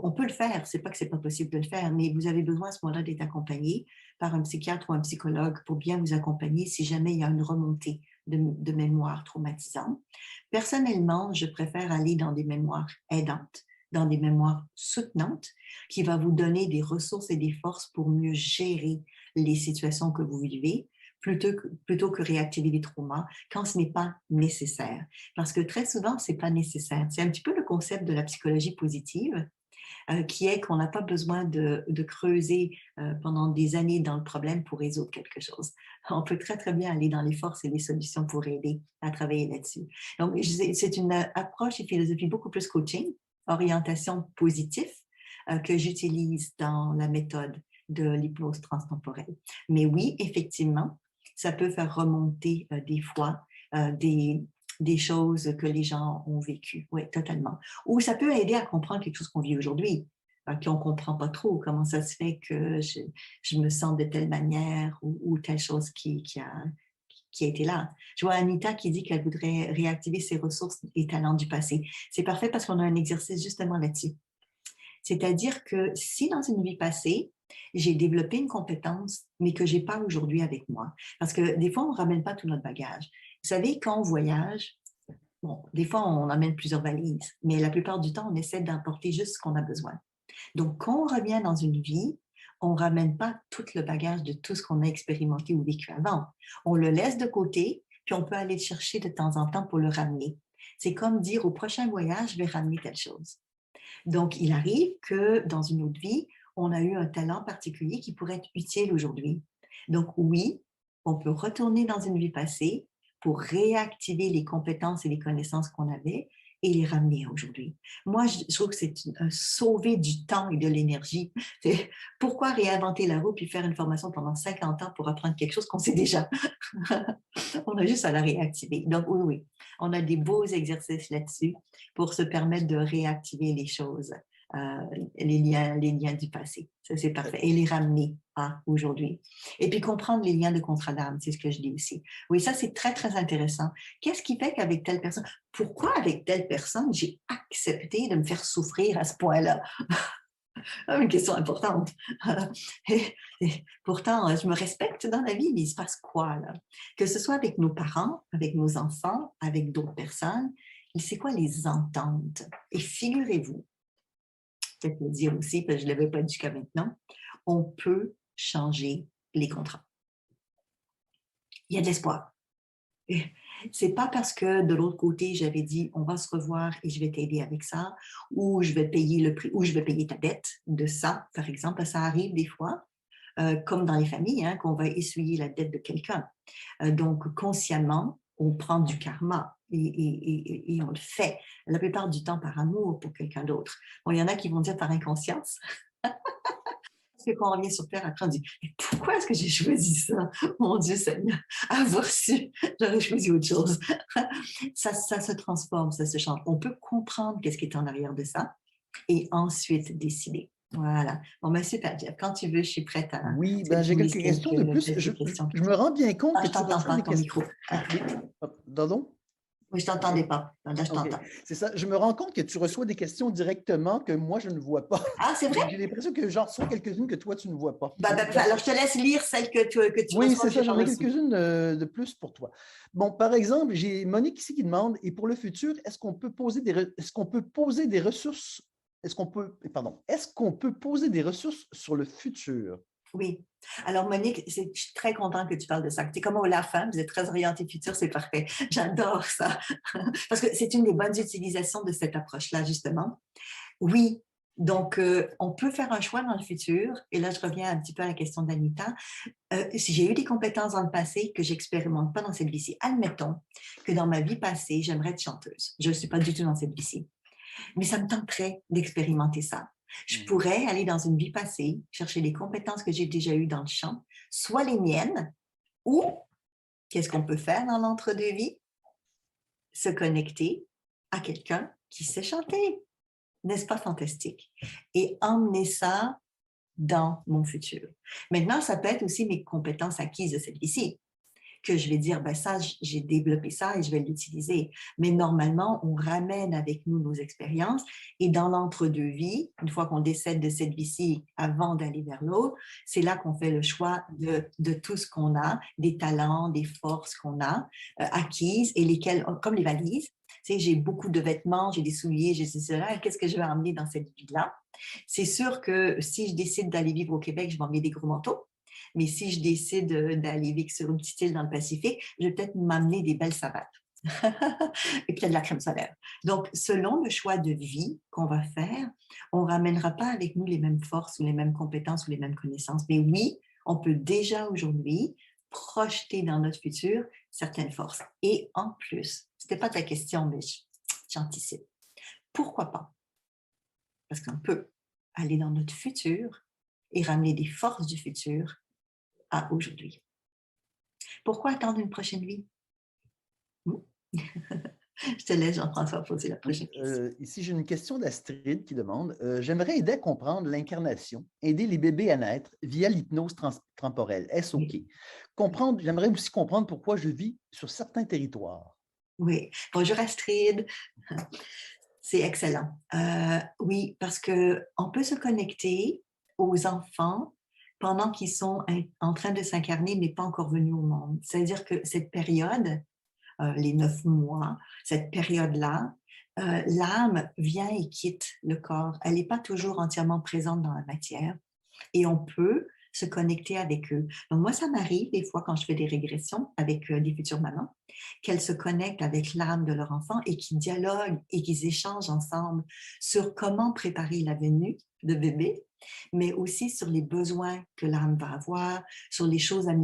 On peut le faire, c'est pas que c'est pas possible de le faire, mais vous avez besoin à ce moment-là d'être accompagné par un psychiatre ou un psychologue pour bien vous accompagner si jamais il y a une remontée de mémoire traumatisante. Personnellement, je préfère aller dans des mémoires aidantes, dans des mémoires soutenantes, qui va vous donner des ressources et des forces pour mieux gérer les situations que vous vivez, plutôt que réactiver les traumas quand ce n'est pas nécessaire. Parce que très souvent, ce n'est pas nécessaire. C'est un petit peu le concept de la psychologie positive, qui est qu'on n'a pas besoin de creuser pendant des années dans le problème pour résoudre quelque chose. On peut très, très bien aller dans les forces et les solutions pour aider à travailler là-dessus. Donc, c'est une approche et philosophie beaucoup plus coaching, orientation positive, que j'utilise dans la méthode de l'hypnose transtemporelle. Mais oui, effectivement, ça peut faire remonter des fois des choses que les gens ont vécues. Oui, totalement. Ou ça peut aider à comprendre quelque chose qu'on vit aujourd'hui, qu'on ne comprend pas trop. Comment ça se fait que je me sens de telle manière ou telle chose qui a été là. Je vois Anita qui dit qu'elle voudrait réactiver ses ressources et talents du passé. C'est parfait parce qu'on a un exercice justement là-dessus. C'est-à-dire que si dans une vie passée, j'ai développé une compétence, mais que je n'ai pas aujourd'hui avec moi, parce que des fois, on ne ramène pas tout notre bagage. Vous savez, quand on voyage, bon, des fois, on emmène plusieurs valises, mais la plupart du temps, on essaie d'emporter juste ce qu'on a besoin. Donc, quand on revient dans une vie, on ne ramène pas tout le bagage de tout ce qu'on a expérimenté ou vécu avant. On le laisse de côté, puis on peut aller le chercher de temps en temps pour le ramener. C'est comme dire au prochain voyage, je vais ramener telle chose. Donc, il arrive que dans une autre vie, on a eu un talent particulier qui pourrait être utile aujourd'hui. Donc, oui, on peut retourner dans une vie passée pour réactiver les compétences et les connaissances qu'on avait et les ramener aujourd'hui. Moi, je trouve que c'est sauver du temps et de l'énergie. Pourquoi réinventer la roue puis faire une formation pendant 50 ans pour apprendre quelque chose qu'on sait déjà? On a juste à la réactiver. Donc, oui, oui, on a des beaux exercices là-dessus pour se permettre de réactiver les choses, les liens du passé. Ça, c'est parfait. Et les ramener à aujourd'hui. Et puis, comprendre les liens de contrat d'âme, c'est ce que je dis aussi. Oui, ça, c'est très, très intéressant. Qu'est-ce qui fait qu'avec telle personne, pourquoi avec telle personne, j'ai accepté de me faire souffrir à ce point-là? Une question importante. Et pourtant, je me respecte dans la vie, mais il se passe quoi là? Que ce soit avec nos parents, avec nos enfants, avec d'autres personnes, c'est quoi les ententes? Et figurez-vous, peut-être le dire aussi, parce que je ne l'avais pas dit jusqu'à maintenant, on peut changer les contrats. Il y a de l'espoir. C'est pas parce que de l'autre côté, j'avais dit on va se revoir et je vais t'aider avec ça, ou je vais payer le prix, ou je vais payer ta dette de ça, par exemple. Ça arrive des fois, comme dans les familles, hein, qu'on va essuyer la dette de quelqu'un. Donc, consciemment, on prend du karma et on le fait. La plupart du temps par amour pour quelqu'un d'autre. Bon, il y en a qui vont dire par inconscience. Parce que quand on revient sur Terre, après, on dit mais pourquoi est-ce que j'ai choisi ça? Mon Dieu Seigneur, avoir su, j'aurais choisi autre chose. Ça se transforme, ça se change. On peut comprendre qu'est-ce qui est en arrière de ça et ensuite décider. Voilà. Bon, ben super, Jeff. Quand tu veux, je suis prête à Oui, ben, j'ai quelques questions de plus. Je me rends bien compte que je tu t'entends reçois pas, des ton questions. micro. Oui. Pardon? Oui, je t'entendais pas. Là, je t'entends. Okay. C'est ça. Je me rends compte que tu reçois des questions directement que moi, je ne vois pas. Ah, c'est vrai? J'ai l'impression que j'en reçois quelques-unes que toi, tu ne vois pas. Alors, je te laisse lire celles que tu Oui, reçois. c'est ça. J'en ai quelques-unes de plus pour toi. Bon, par exemple, j'ai Monique ici qui demande, et pour le futur, est-ce qu'on peut poser des ressources, est-ce qu'on peut poser des ressources sur le futur? Oui. Alors, Monique, je suis très contente que tu parles de ça. Tu es comme Olaf, hein? Vous êtes très orienté futur, c'est parfait. J'adore ça. Parce que c'est une des bonnes utilisations de cette approche-là, justement. Oui. Donc, on peut faire un choix dans le futur. Et là, je reviens un petit peu à la question d'Anita. Si j'ai eu des compétences dans le passé que je n'expérimente pas dans cette vie-ci, admettons que dans ma vie passée, j'aimerais être chanteuse. Je ne suis pas du tout dans cette vie-ci. Mais ça me tenterait d'expérimenter ça. Je pourrais aller dans une vie passée, chercher les compétences que j'ai déjà eues dans le champ, soit les miennes, ou qu'est-ce qu'on peut faire dans l'entre-deux-vie? Se connecter à quelqu'un qui sait chanter. N'est-ce pas fantastique? Et emmener ça dans mon futur. Maintenant, ça peut être aussi mes compétences acquises de cette vie-ci, que je vais dire, ben ça, j'ai développé ça et je vais l'utiliser. Mais normalement, on ramène avec nous nos expériences et dans l'entre-deux-vie, une fois qu'on décède de cette vie-ci avant d'aller vers l'autre, c'est là qu'on fait le choix de tout ce qu'on a, des talents, des forces qu'on a acquises et lesquelles, comme les valises, tu sais, j'ai beaucoup de vêtements, j'ai des souliers, j'ai cela, qu'est-ce que je vais emmener dans cette vie-là? C'est sûr que si je décide d'aller vivre au Québec, je vais emmener des gros manteaux. Mais si je décide d'aller vivre sur une petite île dans le Pacifique, je vais peut-être m'amener des belles savates et peut-être de la crème solaire. Donc, selon le choix de vie qu'on va faire, on ne ramènera pas avec nous les mêmes forces ou les mêmes compétences ou les mêmes connaissances. Mais oui, on peut déjà aujourd'hui projeter dans notre futur certaines forces. Et en plus, ce n'était pas ta question, mais j'anticipe. Pourquoi pas? Parce qu'on peut aller dans notre futur et ramener des forces du futur à aujourd'hui. Pourquoi attendre une prochaine vie? Je te laisse, Jean-François, poser la prochaine question. Ici, j'ai une question d'Astrid qui demande j'aimerais aider à comprendre l'incarnation, aider les bébés à naître via l'hypnose temporelle. Est-ce OK? J'aimerais aussi comprendre pourquoi je vis sur certains territoires. Oui. Bonjour Astrid. C'est excellent. Oui, parce qu'on peut se connecter aux enfants pendant qu'ils sont en train de s'incarner, mais pas encore venus au monde. C'est-à-dire que cette période, les 9 mois, cette période-là, l'âme vient et quitte le corps. Elle n'est pas toujours entièrement présente dans la matière et on peut se connecter avec eux. Donc moi, ça m'arrive des fois quand je fais des régressions avec des futures mamans, qu'elles se connectent avec l'âme de leur enfant et qu'ils dialoguent et qu'ils échangent ensemble sur comment préparer la venue de bébé, mais aussi sur les besoins que l'âme va avoir, sur les choses à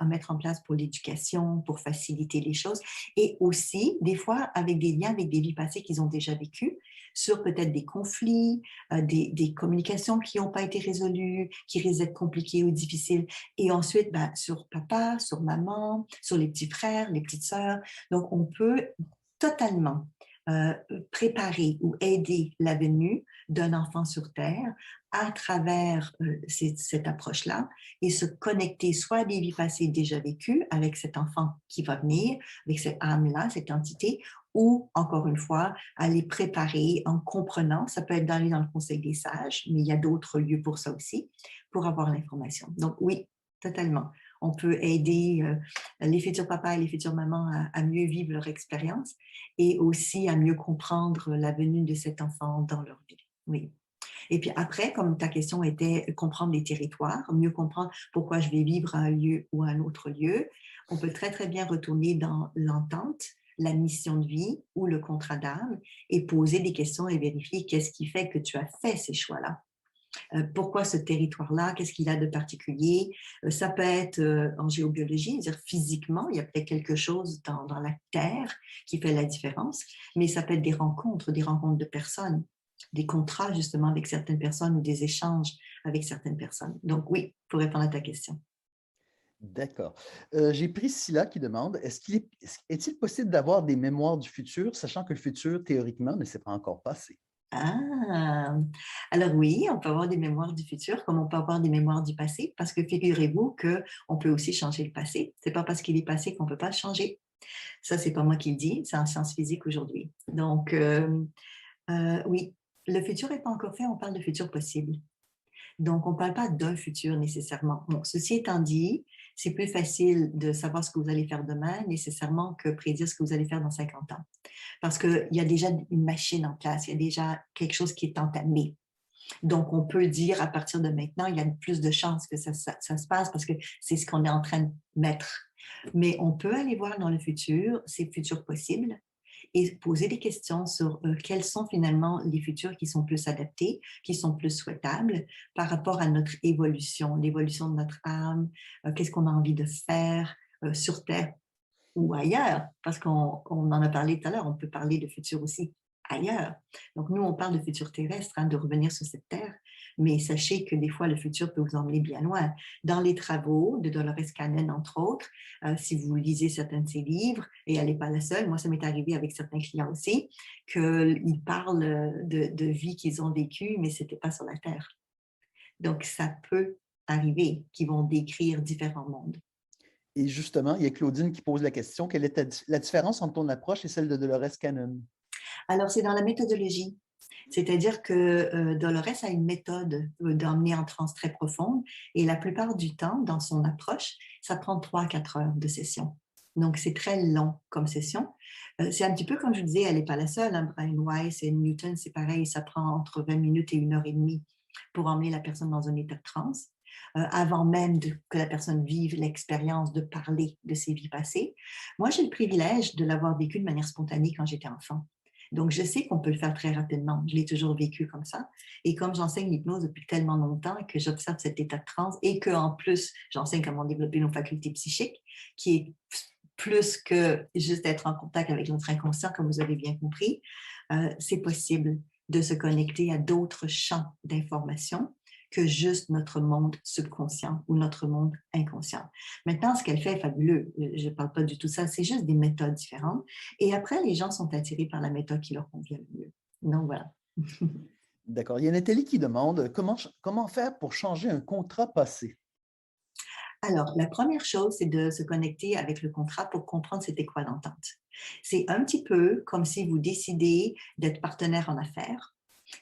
mettre en place pour l'éducation, pour faciliter les choses, et aussi, des fois, avec des liens avec des vies passées qu'ils ont déjà vécues, sur peut-être des conflits, des communications qui n'ont pas été résolues, qui risquent d'être compliquées ou difficiles, et ensuite, ben, sur papa, sur maman, sur les petits frères, les petites sœurs. Donc, on peut totalement préparer ou aider la venue d'un enfant sur Terre à travers cette approche-là et se connecter soit à des vies passées déjà vécues avec cet enfant qui va venir, avec cette âme-là, cette entité, ou encore une fois, à les préparer en comprenant, ça peut être d'aller dans le Conseil des sages, mais il y a d'autres lieux pour ça aussi, pour avoir l'information. Donc oui, totalement. On peut aider les futurs papas et les futures mamans à mieux vivre leur expérience et aussi à mieux comprendre la venue de cet enfant dans leur vie. Oui. Et puis après, comme ta question était comprendre les territoires, mieux comprendre pourquoi je vais vivre à un lieu ou à un autre lieu, on peut très, très bien retourner dans l'entente, la mission de vie ou le contrat d'âme et poser des questions et vérifier qu'est-ce qui fait que tu as fait ces choix-là. Pourquoi ce territoire-là? Qu'est-ce qu'il a de particulier? Ça peut être en géobiologie, dire physiquement, il y a peut-être quelque chose dans la Terre qui fait la différence, mais ça peut être des rencontres de personnes, des contrats justement avec certaines personnes ou des échanges avec certaines personnes. Donc oui, pour répondre à ta question. D'accord. J'ai Priscilla qui demande est-il possible d'avoir des mémoires du futur, sachant que le futur, théoriquement, ne s'est pas encore passé? Ah, alors oui, on peut avoir des mémoires du futur comme on peut avoir des mémoires du passé, parce que figurez-vous qu'on peut aussi changer le passé. C'est pas parce qu'il est passé qu'on peut pas le changer. Ça, c'est pas moi qui le dis, c'est en sciences physiques aujourd'hui. Donc, oui, le futur n'est pas encore fait, on parle de futur possible. Donc, on ne parle pas d'un futur nécessairement. Bon, ceci étant dit, c'est plus facile de savoir ce que vous allez faire demain nécessairement que prédire ce que vous allez faire dans 50 ans. Parce qu'il y a déjà une machine en place, il y a déjà quelque chose qui est entamé. Donc, on peut dire à partir de maintenant, il y a plus de chances que ça se passe parce que c'est ce qu'on est en train de mettre. Mais on peut aller voir dans le futur, ces futurs possibles, et poser des questions sur quels sont finalement les futurs qui sont plus adaptés, qui sont plus souhaitables par rapport à notre évolution, l'évolution de notre âme, qu'est-ce qu'on a envie de faire sur Terre ou ailleurs, parce qu'on en a parlé tout à l'heure, on peut parler de futur aussi ailleurs. Donc, nous, on parle de futur terrestre, hein, de revenir sur cette terre, mais sachez que des fois, le futur peut vous emmener bien loin. Dans les travaux de Dolores Cannon, entre autres, si vous lisez certains de ses livres, et elle n'est pas la seule, moi, ça m'est arrivé avec certains clients aussi, qu'ils parlent de vie qu'ils ont vécue, mais ce n'était pas sur la Terre. Donc, ça peut arriver qu'ils vont décrire différents mondes. Et justement, il y a Claudine qui pose la question, quelle est la différence entre ton approche et celle de Dolores Cannon? Alors, c'est dans la méthodologie. C'est-à-dire que Dolores a une méthode d'emmener en transe très profonde et la plupart du temps, dans son approche, ça prend 3 à 4 heures de session. Donc, c'est très long comme session. C'est un petit peu comme je vous disais, elle n'est pas la seule. Hein, Brian Weiss et Newton, c'est pareil, ça prend entre 20 minutes et 1 heure et demie pour emmener la personne dans un état de transe, avant même que la personne vive l'expérience de parler de ses vies passées. Moi, j'ai le privilège de l'avoir vécu de manière spontanée quand j'étais enfant. Donc, je sais qu'on peut le faire très rapidement. Je l'ai toujours vécu comme ça. Et comme j'enseigne l'hypnose depuis tellement longtemps que j'observe cet état de transe et qu'en plus, j'enseigne comment développer nos facultés psychiques, qui est plus que juste être en contact avec notre inconscient, comme vous avez bien compris, c'est possible de se connecter à d'autres champs d'information que juste notre monde subconscient ou notre monde inconscient. Maintenant, ce qu'elle fait est fabuleux. Je ne parle pas du tout de ça, c'est juste des méthodes différentes. Et après, les gens sont attirés par la méthode qui leur convient le mieux. Donc, voilà. D'accord. Il y a Nathalie qui demande comment faire pour changer un contrat passé? Alors, la première chose, c'est de se connecter avec le contrat pour comprendre c'était quoi l'entente. C'est un petit peu comme si vous décidez d'être partenaire en affaires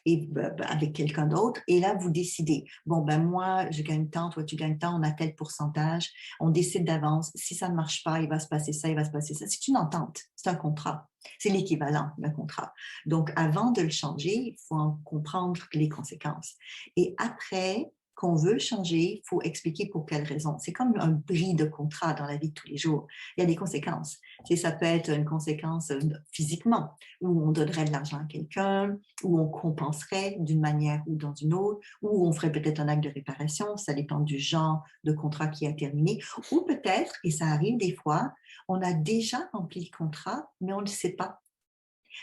et avec quelqu'un d'autre, et là, vous décidez, bon, ben moi, je gagne tant, toi, tu gagnes tant, on a tel pourcentage, on décide d'avance, si ça ne marche pas, il va se passer ça, il va se passer ça. C'est une entente, c'est un contrat, c'est l'équivalent d'un contrat. Donc, avant de le changer, il faut en comprendre les conséquences. Et après, qu'on veut changer, il faut expliquer pour quelles raisons. C'est comme un bris de contrat dans la vie de tous les jours. Il y a des conséquences. Ça peut être une conséquence physiquement, où on donnerait de l'argent à quelqu'un, où on compenserait d'une manière ou dans une autre, ou on ferait peut-être un acte de réparation, ça dépend du genre de contrat qui a terminé, ou peut-être, et ça arrive des fois, on a déjà rempli le contrat, mais on ne le sait pas.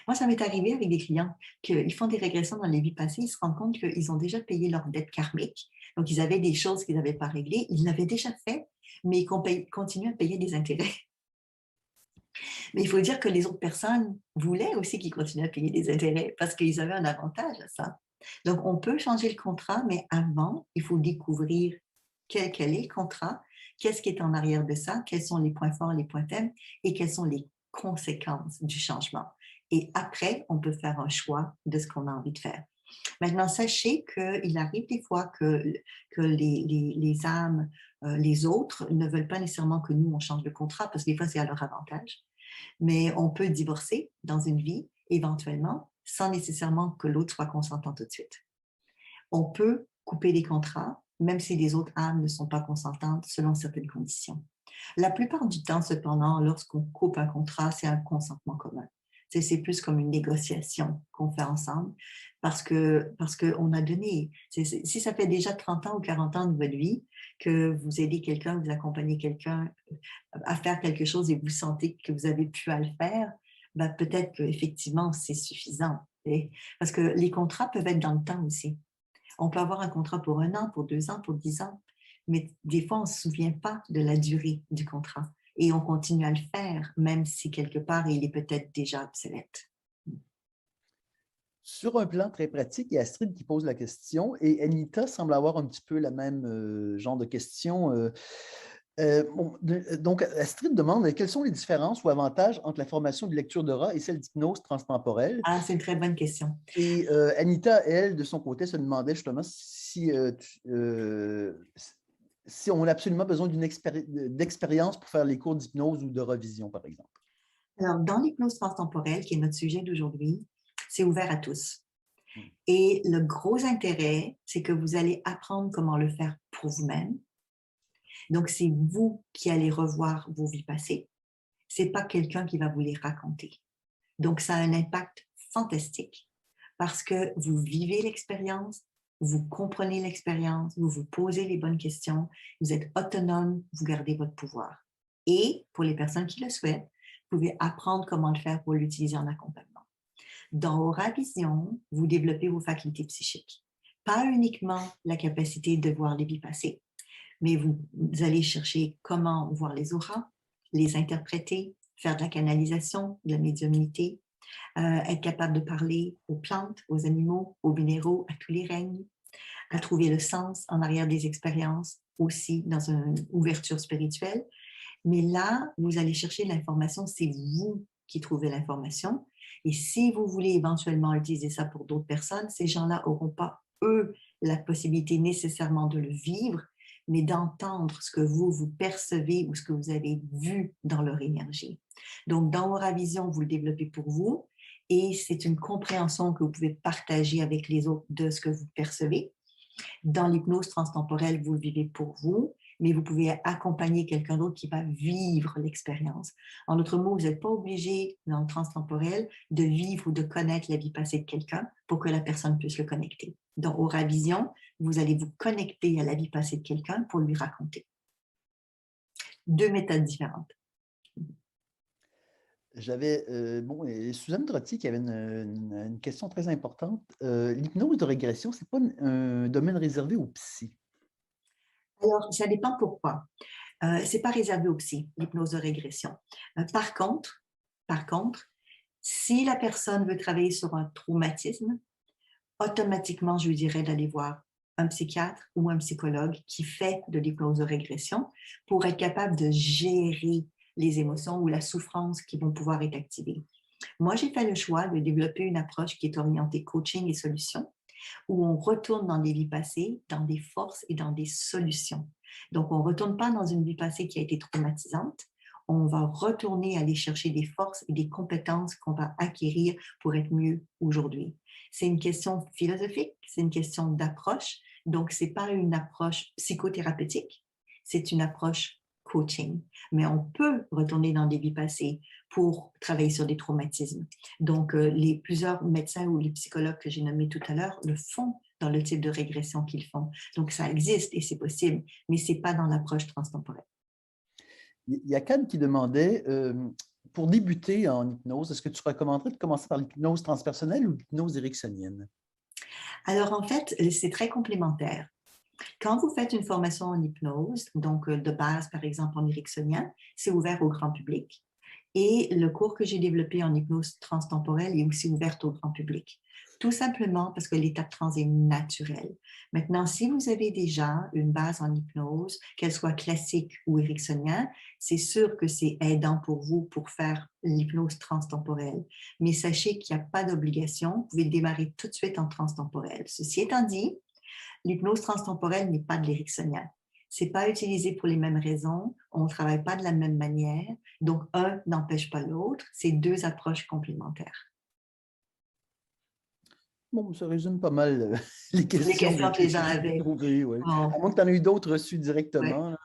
Moi, ça m'est arrivé avec des clients qu'ils font des régressions dans les vies passées, ils se rendent compte qu'ils ont déjà payé leur dette karmique. Donc, ils avaient des choses qu'ils n'avaient pas réglées, ils l'avaient déjà fait, mais ils continuent à payer des intérêts. Mais il faut dire que les autres personnes voulaient aussi qu'ils continuent à payer des intérêts parce qu'ils avaient un avantage à ça. Donc, on peut changer le contrat, mais avant, il faut découvrir quel est le contrat, qu'est-ce qui est en arrière de ça, quels sont les points forts, les points faibles et quelles sont les conséquences du changement. Et après, on peut faire un choix de ce qu'on a envie de faire. Maintenant, sachez qu'il arrive des fois que les âmes, les autres, ne veulent pas nécessairement que nous, on change le contrat parce que des fois, c'est à leur avantage. Mais on peut divorcer dans une vie, éventuellement, sans nécessairement que l'autre soit consentant tout de suite. On peut couper des contrats, même si les autres âmes ne sont pas consentantes selon certaines conditions. La plupart du temps, cependant, lorsqu'on coupe un contrat, c'est un consentement commun. C'est plus comme une négociation qu'on fait ensemble parce qu'on a donné. Si ça fait déjà 30 ans ou 40 ans de votre vie que vous aidez quelqu'un, vous accompagnez quelqu'un à faire quelque chose et vous sentez que vous avez pu à le faire, ben peut-être qu'effectivement, c'est suffisant. Parce que les contrats peuvent être dans le temps aussi. On peut avoir un contrat pour 1 an, pour 2 ans, pour 10 ans, mais des fois, on ne se souvient pas de la durée du contrat et on continue à le faire, même si quelque part, il est peut-être déjà obsolète. Sur un plan très pratique, il y a Astrid qui pose la question et Anita semble avoir un petit peu la même genre de question. Donc, Astrid demande quelles sont les différences ou avantages entre la formation de lecture d'aura et celle d'hypnose transtemporelle. Ah, c'est une très bonne question. Et Anita, elle, de son côté, se demandait justement si on a absolument besoin d'expérience pour faire les cours d'hypnose ou de revision, par exemple. Alors, dans l'hypnose transtemporelle, qui est notre sujet d'aujourd'hui, c'est ouvert à tous. Et le gros intérêt, c'est que vous allez apprendre comment le faire pour vous-même. Donc, c'est vous qui allez revoir vos vies passées. Ce n'est pas quelqu'un qui va vous les raconter. Donc, ça a un impact fantastique parce que vous vivez l'expérience, vous comprenez l'expérience, vous vous posez les bonnes questions, vous êtes autonome, vous gardez votre pouvoir. Et pour les personnes qui le souhaitent, vous pouvez apprendre comment le faire pour l'utiliser en accompagnement. Dans Aura Vision, vous développez vos facultés psychiques. Pas uniquement la capacité de voir les vies passées, mais vous allez chercher comment voir les auras, les interpréter, faire de la canalisation, de la médiumnité, être capable de parler aux plantes, aux animaux, aux minéraux, à tous les règnes, à trouver le sens en arrière des expériences, aussi dans une ouverture spirituelle. Mais là, vous allez chercher l'information, c'est vous qui trouvez l'information. Et si vous voulez éventuellement utiliser ça pour d'autres personnes, ces gens-là n'auront pas, eux, la possibilité nécessairement de le vivre, mais d'entendre ce que vous percevez ou ce que vous avez vu dans leur énergie. Donc, dans Aura Vision, vous le développez pour vous et c'est une compréhension que vous pouvez partager avec les autres de ce que vous percevez. Dans l'hypnose transtemporelle, vous le vivez pour vous, mais vous pouvez accompagner quelqu'un d'autre qui va vivre l'expérience. En d'autres mots, vous n'êtes pas obligé, dans le transtemporel, de vivre ou de connaître la vie passée de quelqu'un pour que la personne puisse le connecter. Dans Aura Vision, vous allez vous connecter à la vie passée de quelqu'un pour lui raconter. 2 méthodes différentes. J'avais, Suzanne Trottier qui avait une question très importante. L'hypnose de régression, ce n'est pas un domaine réservé aux psy. Alors, ça dépend pourquoi. Ce n'est pas réservé aux psy, l'hypnose de régression. Par contre, si la personne veut travailler sur un traumatisme, automatiquement, je lui dirais d'aller voir un psychiatre ou un psychologue qui fait de l'hypnose de régression pour être capable de gérer les émotions ou la souffrance qui vont pouvoir être activées. Moi, j'ai fait le choix de développer une approche qui est orientée coaching et solutions, où on retourne dans des vies passées, dans des forces et dans des solutions. Donc, on ne retourne pas dans une vie passée qui a été traumatisante, on va retourner aller chercher des forces et des compétences qu'on va acquérir pour être mieux aujourd'hui. C'est une question philosophique, c'est une question d'approche. Donc, ce n'est pas une approche psychothérapeutique, c'est une approche coaching. Mais on peut retourner dans des vies passées pour travailler sur des traumatismes. Donc, plusieurs médecins ou les psychologues que j'ai nommés tout à l'heure le font dans le type de régression qu'ils font. Donc, ça existe et c'est possible, mais ce n'est pas dans l'approche transtemporelle. Il y a Can qui demandait, pour débuter en hypnose, est-ce que tu recommanderais de commencer par l'hypnose transpersonnelle ou l'hypnose ericksonienne? Alors, en fait, c'est très complémentaire. Quand vous faites une formation en hypnose, donc de base, par exemple, en ericksonien, c'est ouvert au grand public. Et le cours que j'ai développé en hypnose transtemporelle est aussi ouvert au grand public. Tout simplement parce que l'état de trans est naturel. Maintenant, si vous avez déjà une base en hypnose, qu'elle soit classique ou ericksonien, c'est sûr que c'est aidant pour vous pour faire l'hypnose transtemporelle. Mais sachez qu'il n'y a pas d'obligation. Vous pouvez démarrer tout de suite en transtemporelle. Ceci étant dit, l'hypnose transtemporelle n'est pas de l'ericksonien. Ce n'est pas utilisé pour les mêmes raisons, on ne travaille pas de la même manière, donc un n'empêche pas l'autre, c'est 2 approches complémentaires. Bon, ça résume pas mal les questions que les gens avaient. Oui. Oh. À moins que tu en aies eu d'autres reçues directement. Ouais.